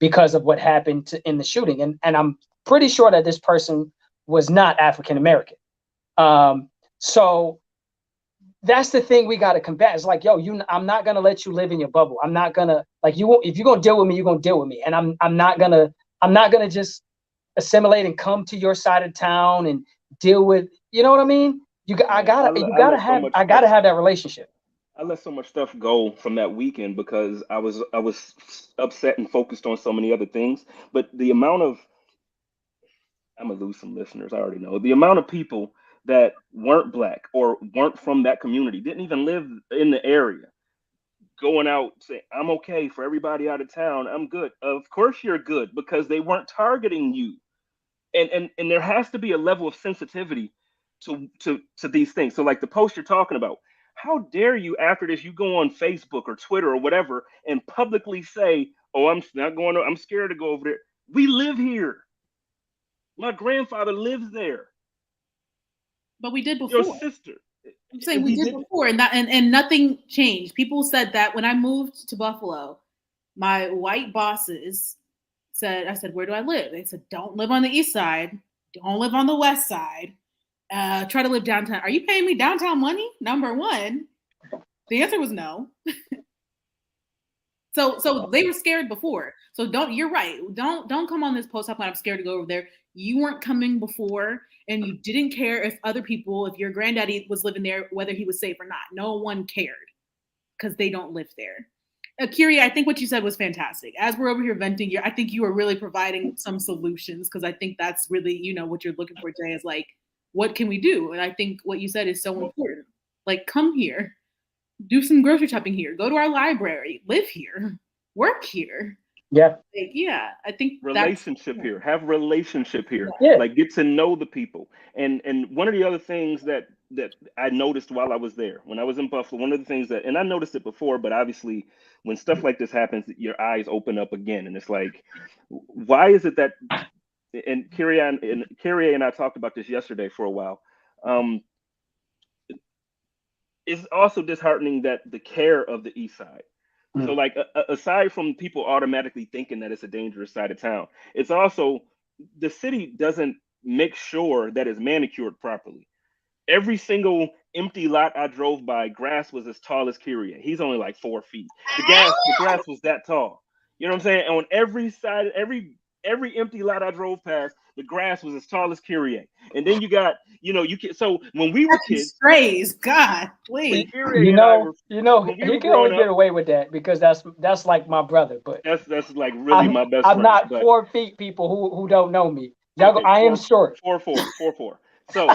because of what happened in the shooting. And I'm pretty sure that this person was not African-American. So that's the thing we got to combat. It's like, I'm not going to let you live in your bubble. I'm not going to, like, if you're going to deal with me, you're going to deal with me. And I'm not going to just assimilate and come to your side of town and deal with, you know what I mean? I gotta have that relationship. I let so much stuff go from that weekend because I was upset and focused on so many other things. But the amount of, I'm gonna lose some listeners, I already know. The amount of people that weren't Black or weren't from that community, didn't even live in the area, going out saying, I'm okay for everybody out of town, I'm good. Of course you're good, because they weren't targeting you. And there has to be a level of sensitivity to these things. So like the post you're talking about, how dare you, after this, you go on Facebook or Twitter or whatever and publicly say, oh, I'm not going to, I'm scared to go over there. We live here. My grandfather lives there. But we did before. Your sister. I'm saying we did before, and nothing changed. People said that when I moved to Buffalo, my white bosses said, I said, where do I live? They said, don't live on the east side. Don't live on the west side. Try to live downtown. Are you paying me downtown money? Number one. The answer was no. So they were scared before. So you're right. Don't come on this post up when I'm scared to go over there. You weren't coming before, and you didn't care if other people, if your granddaddy was living there, whether he was safe or not. No one cared because they don't live there. Kiri, I think what you said was fantastic. As we're over here venting, I think you are really providing some solutions, because I think that's really, what you're looking for, Jay, is like, what can we do? And I think what you said is so important. Like, come here, do some grocery shopping here, go to our library, live here, work here. Yeah. Like, yeah, I think Relationship here. Have relationship here. Yeah. Like, get to know the people. And one of the other things that I noticed while I was there, when I was in Buffalo, one of the things that, and I noticed it before, but obviously when stuff like this happens, your eyes open up again, and it's like, why is it that? And Kyrie and I talked about this yesterday for a while. It's also disheartening that the care of the East Side. So, like, aside from people automatically thinking that it's a dangerous side of town, it's also the city doesn't make sure that it's manicured properly. Every single empty lot I drove by, grass was as tall as Kyrie. He's only like 4 feet. The grass was that tall. You know what I'm saying? On every side, every empty lot I drove past, the grass was as tall as Kyrie. And then you got, you can. So when we were kids, strays, God, please. He can only get away with that because that's like my brother. But that's like really my best friend. I'm not 4 feet, people who don't know me. I am short. 4'4". So,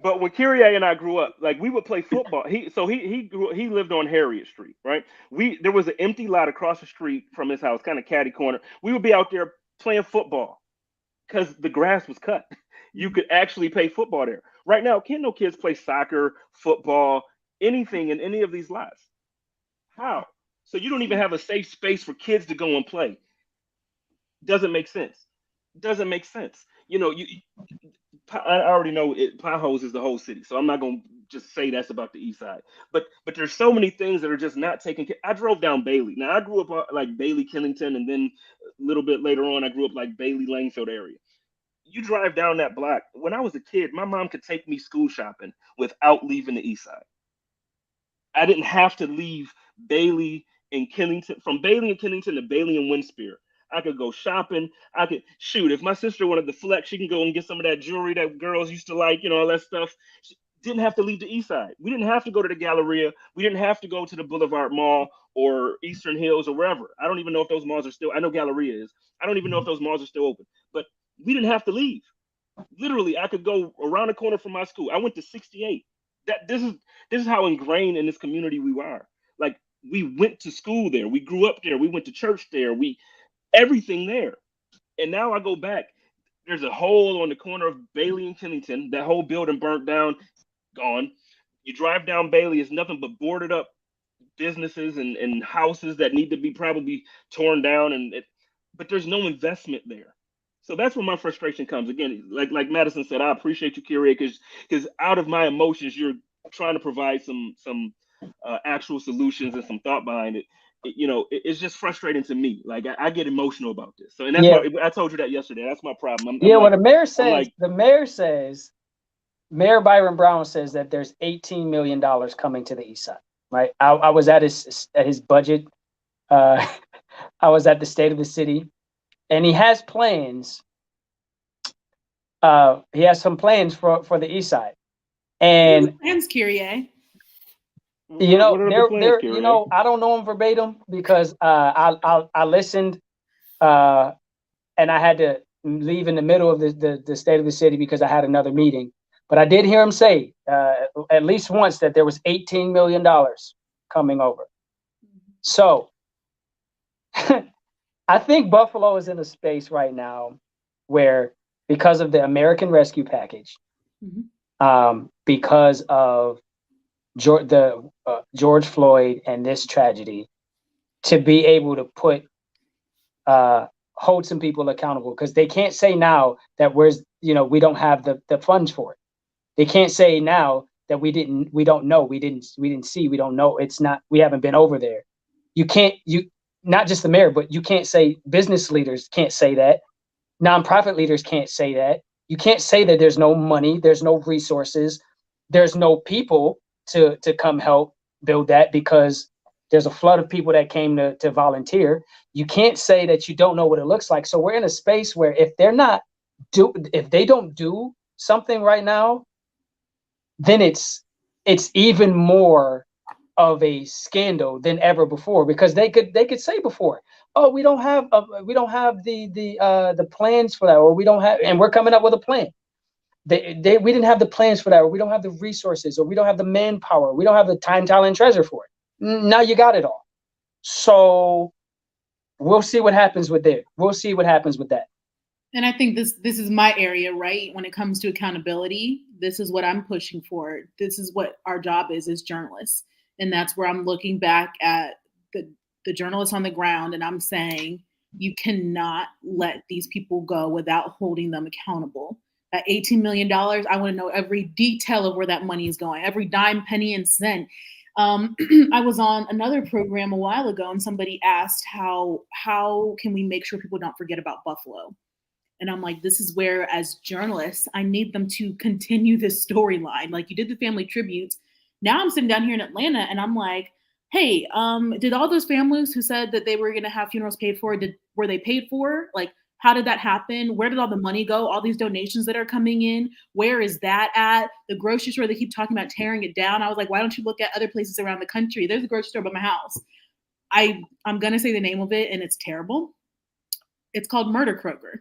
but when Kyrie and I grew up, like, we would play football. He lived on Harriet Street, right? There was an empty lot across the street from his house, kind of catty corner. We would be out there playing football because the grass was cut. You could actually play football there. Right now, no kids play soccer, football, anything in any of these lots. How? So you don't even have a safe space for kids to go and play. Doesn't make sense. I already know potholes is the whole city, so I'm not gonna just say that's about the East Side. But there's so many things that are just not taken care. I drove down Bailey. Now I grew up like Bailey, Killington, and then a little bit later on I grew up like Bailey, Langfield area. You drive down that block. When I was a kid, my mom could take me school shopping without leaving the East Side. I didn't have to leave Bailey and Killington, from Bailey and Killington to Bailey and Winspear. I could go shopping. I could shoot. If my sister wanted to flex, she can go and get some of that jewelry that girls used to like, all that stuff. She didn't have to leave the East Side. We didn't have to go to the Galleria. We didn't have to go to the Boulevard Mall or Eastern Hills or wherever. I don't even know if those malls are still. I know Galleria is. I don't even know if those malls are still open. But we didn't have to leave. Literally, I could go around the corner from my school. I went to 68. This is how ingrained in this community we are. Like, we went to school there. We grew up there. We went to church there. Everything there. And now I go back. There's a hole on the corner of Bailey and Killington. That whole building burnt down, gone. You drive down Bailey, it's nothing but boarded up businesses and houses that need to be probably torn down. But there's no investment there. So that's where my frustration comes. Again, like Madison said, I appreciate you, Kyrie, because out of my emotions, you're trying to provide some actual solutions and some thought behind it. It's just frustrating to me. Like, I get emotional about this. So, and that's why I told you that yesterday. That's my problem. The mayor says, Mayor Byron Brown says that there's $18 million coming to the East Side. Right. I was at his budget. I was at the State of the City, and he has plans. He has some plans for the East Side, and plans, Kyrie. I don't know him verbatim because I listened, and I had to leave in the middle of the State of the City because I had another meeting. But I did hear him say at least once that there was $18 million coming over. So I think Buffalo is in a space right now where, because of the American Rescue Package, because of George Floyd and this tragedy, to be able to hold some people accountable, because they can't say now that we don't have the funds for it. They can't say now that we don't know, we didn't see, we don't know, we haven't been over there. Not just the mayor, but you can't say, business leaders can't say that, nonprofit leaders can't say that. You can't say that there's no money, there's no resources, there's no people to come help build that, because there's a flood of people that came to volunteer. You can't say that you don't know what it looks like. So we're in a space where if they don't do something right now, then it's even more of a scandal than ever before, because they could say before, oh, we don't have the plans for that, or we don't have, and we're coming up with a plan. we didn't have the plans for that, or we don't have the resources, or we don't have the manpower, we don't have the time, talent, and treasure for it. Now you got it all. So we'll see what happens with it. We'll see what happens with that. And I think this is my area, right? When it comes to accountability, this is what I'm pushing for. This is what our job is as journalists. And that's where I'm looking back at the journalists on the ground, and I'm saying, you cannot let these people go without holding them accountable. That $18 million, I want to know every detail of where that money is going, every dime, penny, and cent. I was on another program a while ago, and somebody asked how can we make sure people don't forget about Buffalo? And I'm like, this is where, as journalists, I need them to continue this storyline. Like, you did the family tributes. Now I'm sitting down here in Atlanta, and I'm like, hey, did all those families who said that they were going to have funerals paid for, were they paid for? Like, how did that happen? Where did all the money go? All these donations that are coming in, where is that at? The grocery store, they keep talking about tearing it down. I was like, why don't you look at other places around the country? There's a grocery store by my house. I'm going to say the name of it, and it's terrible. It's called Murder Kroger,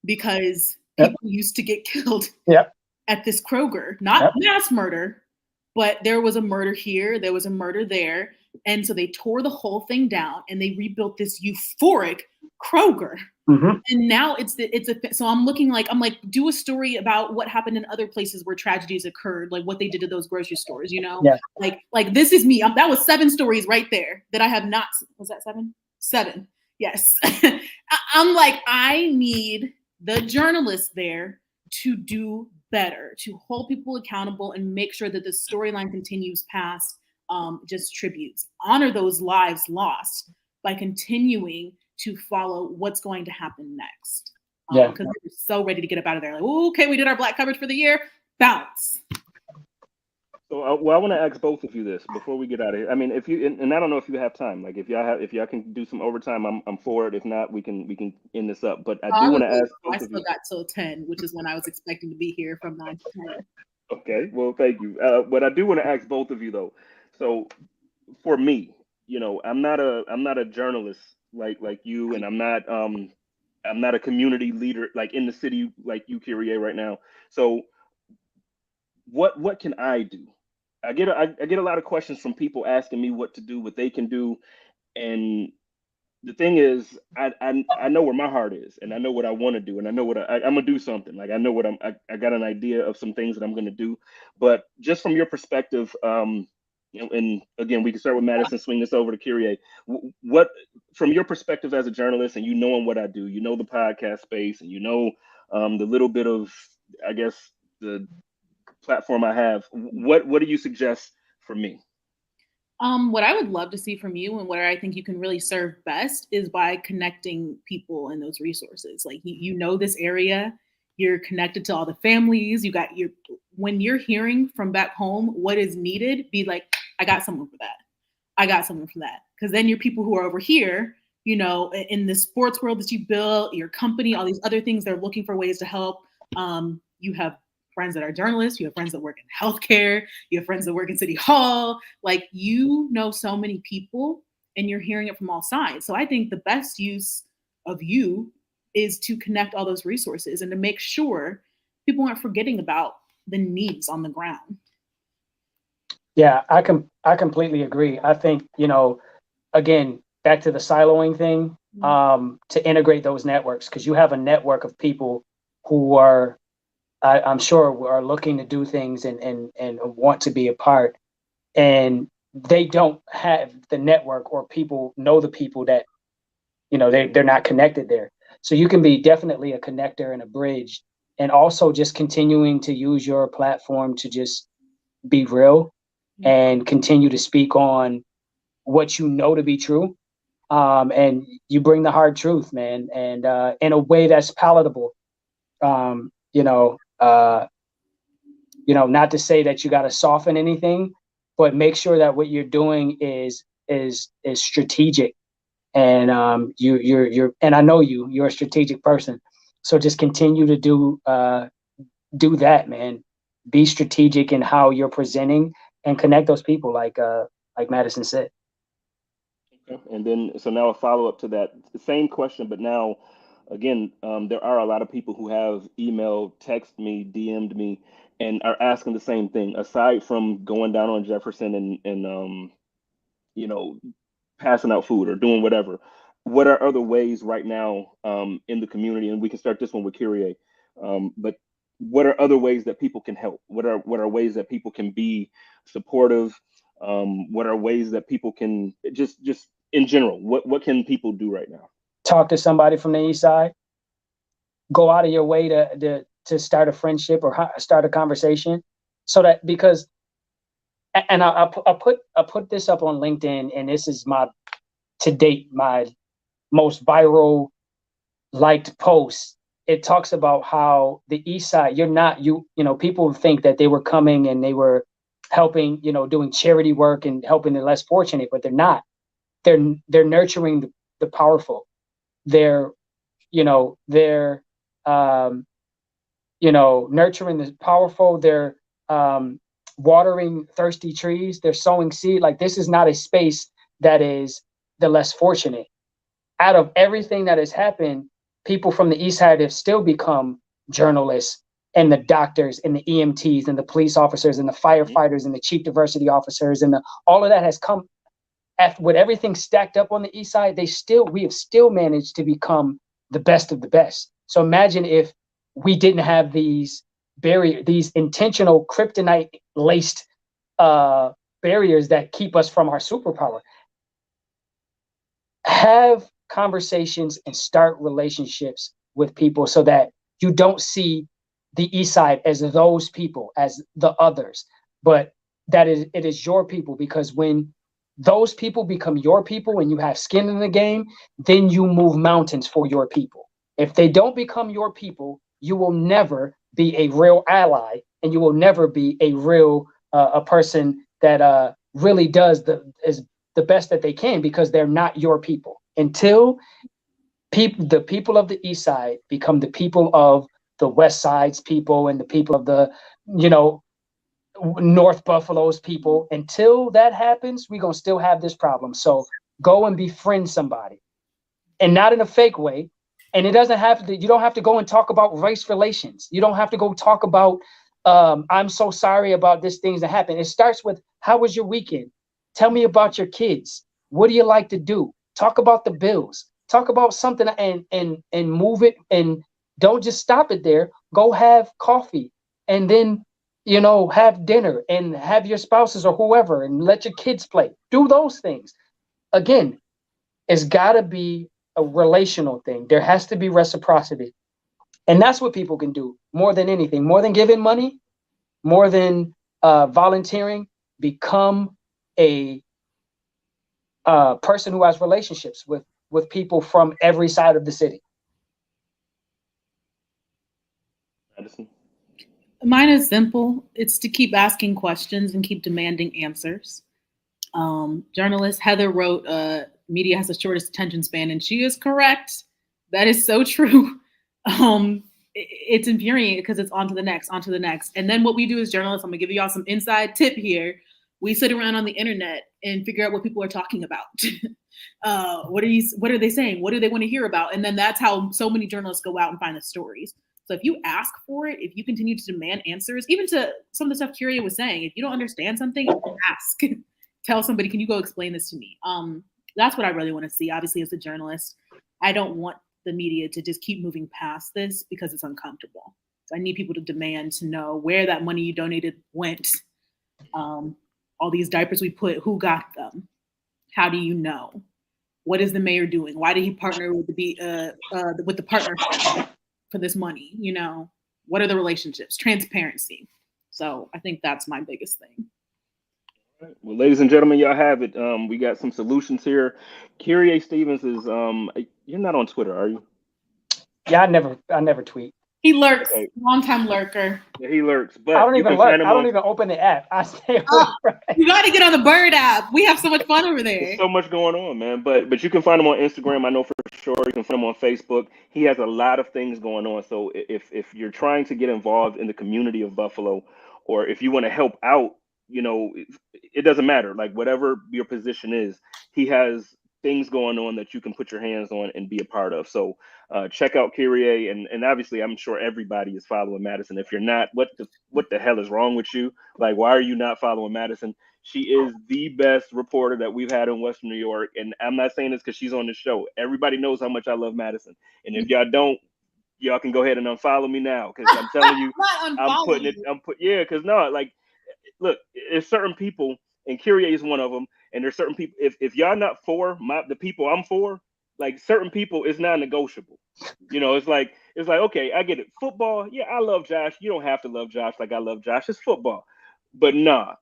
because people used to get killed at this Kroger, not mass murder, but there was a murder here, there was a murder there. And so they tore the whole thing down and they rebuilt this euphoric Kroger. Mm-hmm. And now so I'm like, do a story about what happened in other places where tragedies occurred, like what they did to those grocery stores, you know? Yeah. Like this is me. That was 7 stories right there that I have not. Was that 7? 7. Yes. I'm like, I need the journalists there to do better, to hold people accountable and make sure that the storyline continues past just tributes. Honor those lives lost by continuing to follow what's going to happen next. Because we're so ready to get up out of there. Like, okay, we did our Black coverage for the year. Bounce. So, I want to ask both of you this before we get out of here. I mean, if you and I don't know if you have time. Like, if y'all can do some overtime, I'm for it. If not, we can end this up. But I do want to ask. I still got till 10, which is when I was expecting to be here from 9 to 10. Okay, well, thank you. But I do want to ask both of you though. So, for me, you know, I'm not a journalist like you, and I'm not a community leader like in the city like you, Kyrie, right now. So, what can I do? I get a lot of questions from people asking me what to do, what they can do, and the thing is, I know where my heart is, and I know what I want to do, and I know what I'm gonna do something. Like, I know what I got an idea of some things that I'm gonna do, but just from your perspective, you know, and again, we can start with Madison, swing this over to Kyrie. What, from your perspective as a journalist, and you knowing what I do, you know the podcast space, and you know the little bit of, I guess, the platform I have. What do you suggest for me? What I would love to see from you, and where I think you can really serve best, is by connecting people and those resources. Like, you know this area, you're connected to all the families. When you're hearing from back home what is needed, be like, I got someone for that. I got someone for that. Because then your people who are over here, you know, in the sports world that you built, your company, all these other things, they're looking for ways to help. You have friends that are journalists, you have friends that work in healthcare, you have friends that work in City Hall. Like, you know so many people, and you're hearing it from all sides. So I think the best use of you is to connect all those resources and to make sure people aren't forgetting about the needs on the ground. Yeah, I completely agree. I think, you know, again, back to the siloing thing, to integrate those networks, because you have a network of people who are, I'm sure, are looking to do things and want to be a part, and they don't have the network, or people know the people that, you know, they're not connected there. So you can be definitely a connector and a bridge, and also just continuing to use your platform to just be real and continue to speak on what you know to be true. And you bring the hard truth, man, and in a way that's palatable. Not to say that you got to soften anything, but make sure that what you're doing is strategic. And you're and I know you're a strategic person. So just continue to do that, man. Be strategic in how you're presenting and connect those people, like Madison said. Okay. And then, so now a follow up to that, the same question, but now again, there are a lot of people who have emailed, text me, DM'd me, and are asking the same thing. Aside from going down on Jefferson and you know, passing out food or doing whatever, what are other ways right now in the community? And we can start this one with Kyrie. But what are other ways that people can help? What are ways that people can be supportive? What are ways that people can just in general? What can people do right now? Talk to somebody from the east side. Go out of your way to start a friendship or start a conversation, so that, because, and I put this up on LinkedIn, and this is my to date my most viral liked post. It talks about how the east side, you know, people think that they were coming and they were helping, you know, doing charity work and helping the less fortunate, but they're not. They're nurturing the powerful. They're, you know, they're you know, nurturing the powerful. They're watering thirsty trees. They're sowing seed. Like, this is not a space that is the less fortunate. Out of everything that has happened, people from the east side have still become journalists and the doctors and the EMTs and the police officers and the firefighters and the chief diversity officers, and all of that has come after, with everything stacked up on the east side. We have still managed to become the best of the best. So imagine if we didn't have these intentional kryptonite laced barriers that keep us from our superpower. Have conversations and start relationships with people, so that you don't see the east side as those people, as the others, but it is your people. Because when those people become your people and you have skin in the game, then you move mountains for your people. If they don't become your people, you will never be a real ally, and you will never be a real a person that really does the best that they can, because they're not your people. Until the people of the east side become the people of the west side's people and the people of the, you know, North Buffalo's people, until that happens, we're going to still have this problem. So go and befriend somebody, and not in a fake way. And it doesn't have to, you don't have to go and talk about race relations. You don't have to go talk about, I'm so sorry about this things that happened. It starts with, how was your weekend? Tell me about your kids. What do you like to do? Talk about the bills. Talk about something, and move it. And don't just stop it there. Go have coffee, and then, you know, have dinner and have your spouses or whoever, and let your kids play. Do those things. Again, it's got to be a relational thing. There has to be reciprocity. And that's what people can do more than anything, more than giving money, more than volunteering. Become a person who has relationships with people from every side of the city. Madison? Mine is simple. It's to keep asking questions and keep demanding answers. Journalist Heather wrote, media has the shortest attention span, and she is correct. That is so true. It's infuriating because it's on to the next. And then what we do as journalists, I'm gonna give y'all some inside tip here. We sit around on the internet and figure out what people are talking about. What are they saying? What do they want to hear about? And then that's how so many journalists go out and find the stories. So if you ask for it, if you continue to demand answers, even to some of the stuff Kyria was saying, if you don't understand something, ask. Tell somebody, can you go explain this to me? That's what I really want to see. Obviously, as a journalist, I don't want the media to just keep moving past this because it's uncomfortable. So I need people to demand to know where that money you donated went. All these diapers we put, who got them? How do you know? What is the mayor doing? Why did he partner with the partner for this money? You know, what are the relationships? Transparency. So I think that's my biggest thing. All right. Well, ladies and gentlemen, y'all have it. We got some solutions here. Kyrie Stevens is you're not on Twitter, are you? Yeah, I never tweet. He lurks, okay. Long-time lurker. Yeah, he lurks, but I don't even lurk. I don't even open the app. I stay away from it. You got to get on the Bird app. We have so much fun over there. There's so much going on, man. But you can find him on Instagram. I know for sure. You can find him on Facebook. He has a lot of things going on. So if you're trying to get involved in the community of Buffalo, or if you want to help out, you know, it doesn't matter. Like, whatever your position is, he has things going on that you can put your hands on and be a part of. So check out Kyrie, and obviously I'm sure everybody is following Madison. If you're not, what the hell is wrong with you? Like, why are you not following Madison? She is the best reporter that we've had in Western New York, and I'm not saying this because she's on the show. Everybody knows how much I love Madison, and if y'all don't, y'all can go ahead and unfollow me now, because I'm telling you, because no, like, look, there's certain people, and Kyrie is one of them, and there's certain people. If y'all not for the people I'm for, like certain people, it's non-negotiable. You know, it's like okay, I get it. Football, yeah, I love Josh. You don't have to love Josh like I love Josh. It's football, but nah.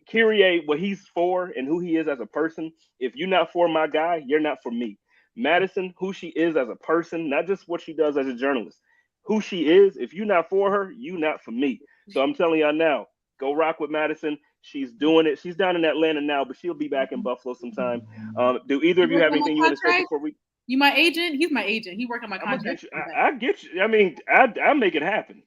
Kyrie, what he's for and who he is as a person, if you're not for my guy, you're not for me. Madison, who she is as a person, not just what she does as a journalist, who she is, if you're not for her, you not for me. So I'm telling y'all now, go rock with Madison. She's doing it. She's down in Atlanta now, but she'll be back in Buffalo sometime. Do either of you have anything you want to say before we? You my agent? He's my agent. He worked on my contract. I get you. I mean, I make it happen.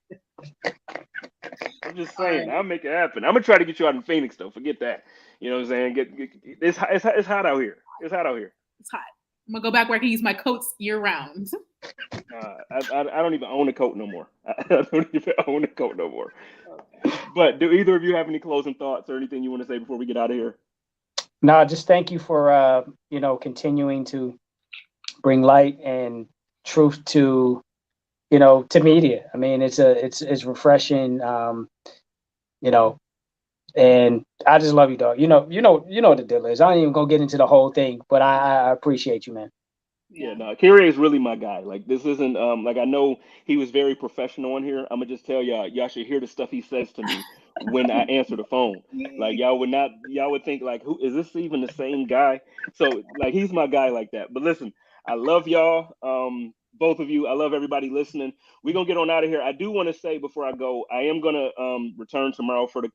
I'm just saying, I'll make it happen. I'm gonna try to get you out in Phoenix, though. Forget that. You know what I'm saying? It's hot out here. It's hot out here. It's hot. I'm gonna go back where I can use my coats year round. I don't even own a coat no more. I don't even own a coat no more. But do either of you have any closing thoughts or anything you want to say before we get out of here? No, just thank you for continuing to bring light and truth to to media. I mean, it's refreshing, and I just love you, dog. You know what the deal is. I ain't even gonna get into the whole thing, but I appreciate you, man. Yeah, no, Kyrie is really my guy. Like, this isn't like, I know he was very professional on here. I'm gonna just tell y'all should hear the stuff he says to me when I answer the phone. Like, y'all would think, like, who is this, even the same guy? So, like, he's my guy like that. But listen, I love y'all. Both of you. I love everybody listening. We're gonna get on out of here. I do want to say before I go, I am gonna return tomorrow for the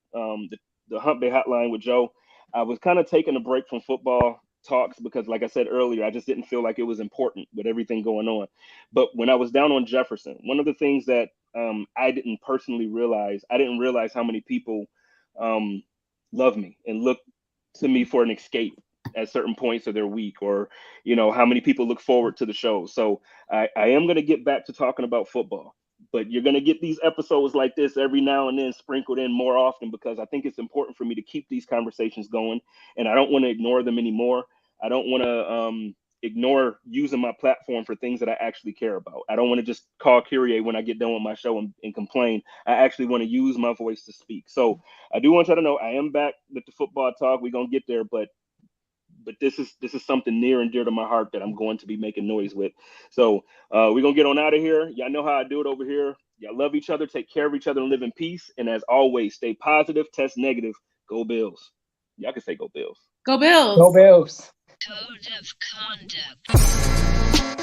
Hump Day Hotline with Joe. I was kind of taking a break from football talks because, like I said earlier, I just didn't feel like it was important with everything going on. But when I was down on Jefferson, one of the things that I didn't personally realize, I didn't realize how many people love me and look to me for an escape at certain points of their week, or how many people look forward to the show. So I am going to get back to talking about football, but you're going to get these episodes like this every now and then sprinkled in more often, because I think it's important for me to keep these conversations going, and I don't want to ignore them anymore. I don't want to ignore using my platform for things that I actually care about. I don't want to just call Kyrie when I get done with my show and complain. I actually want to use my voice to speak. So I do want you to know I am back with the football talk. We're going to get there, but this is something near and dear to my heart that I'm going to be making noise with. So we're going to get on out of here. Y'all know how I do it over here. Y'all love each other, take care of each other, and live in peace. And as always, stay positive, test negative. Go Bills. Y'all can say go Bills. Go Bills. Go Bills. Code of conduct.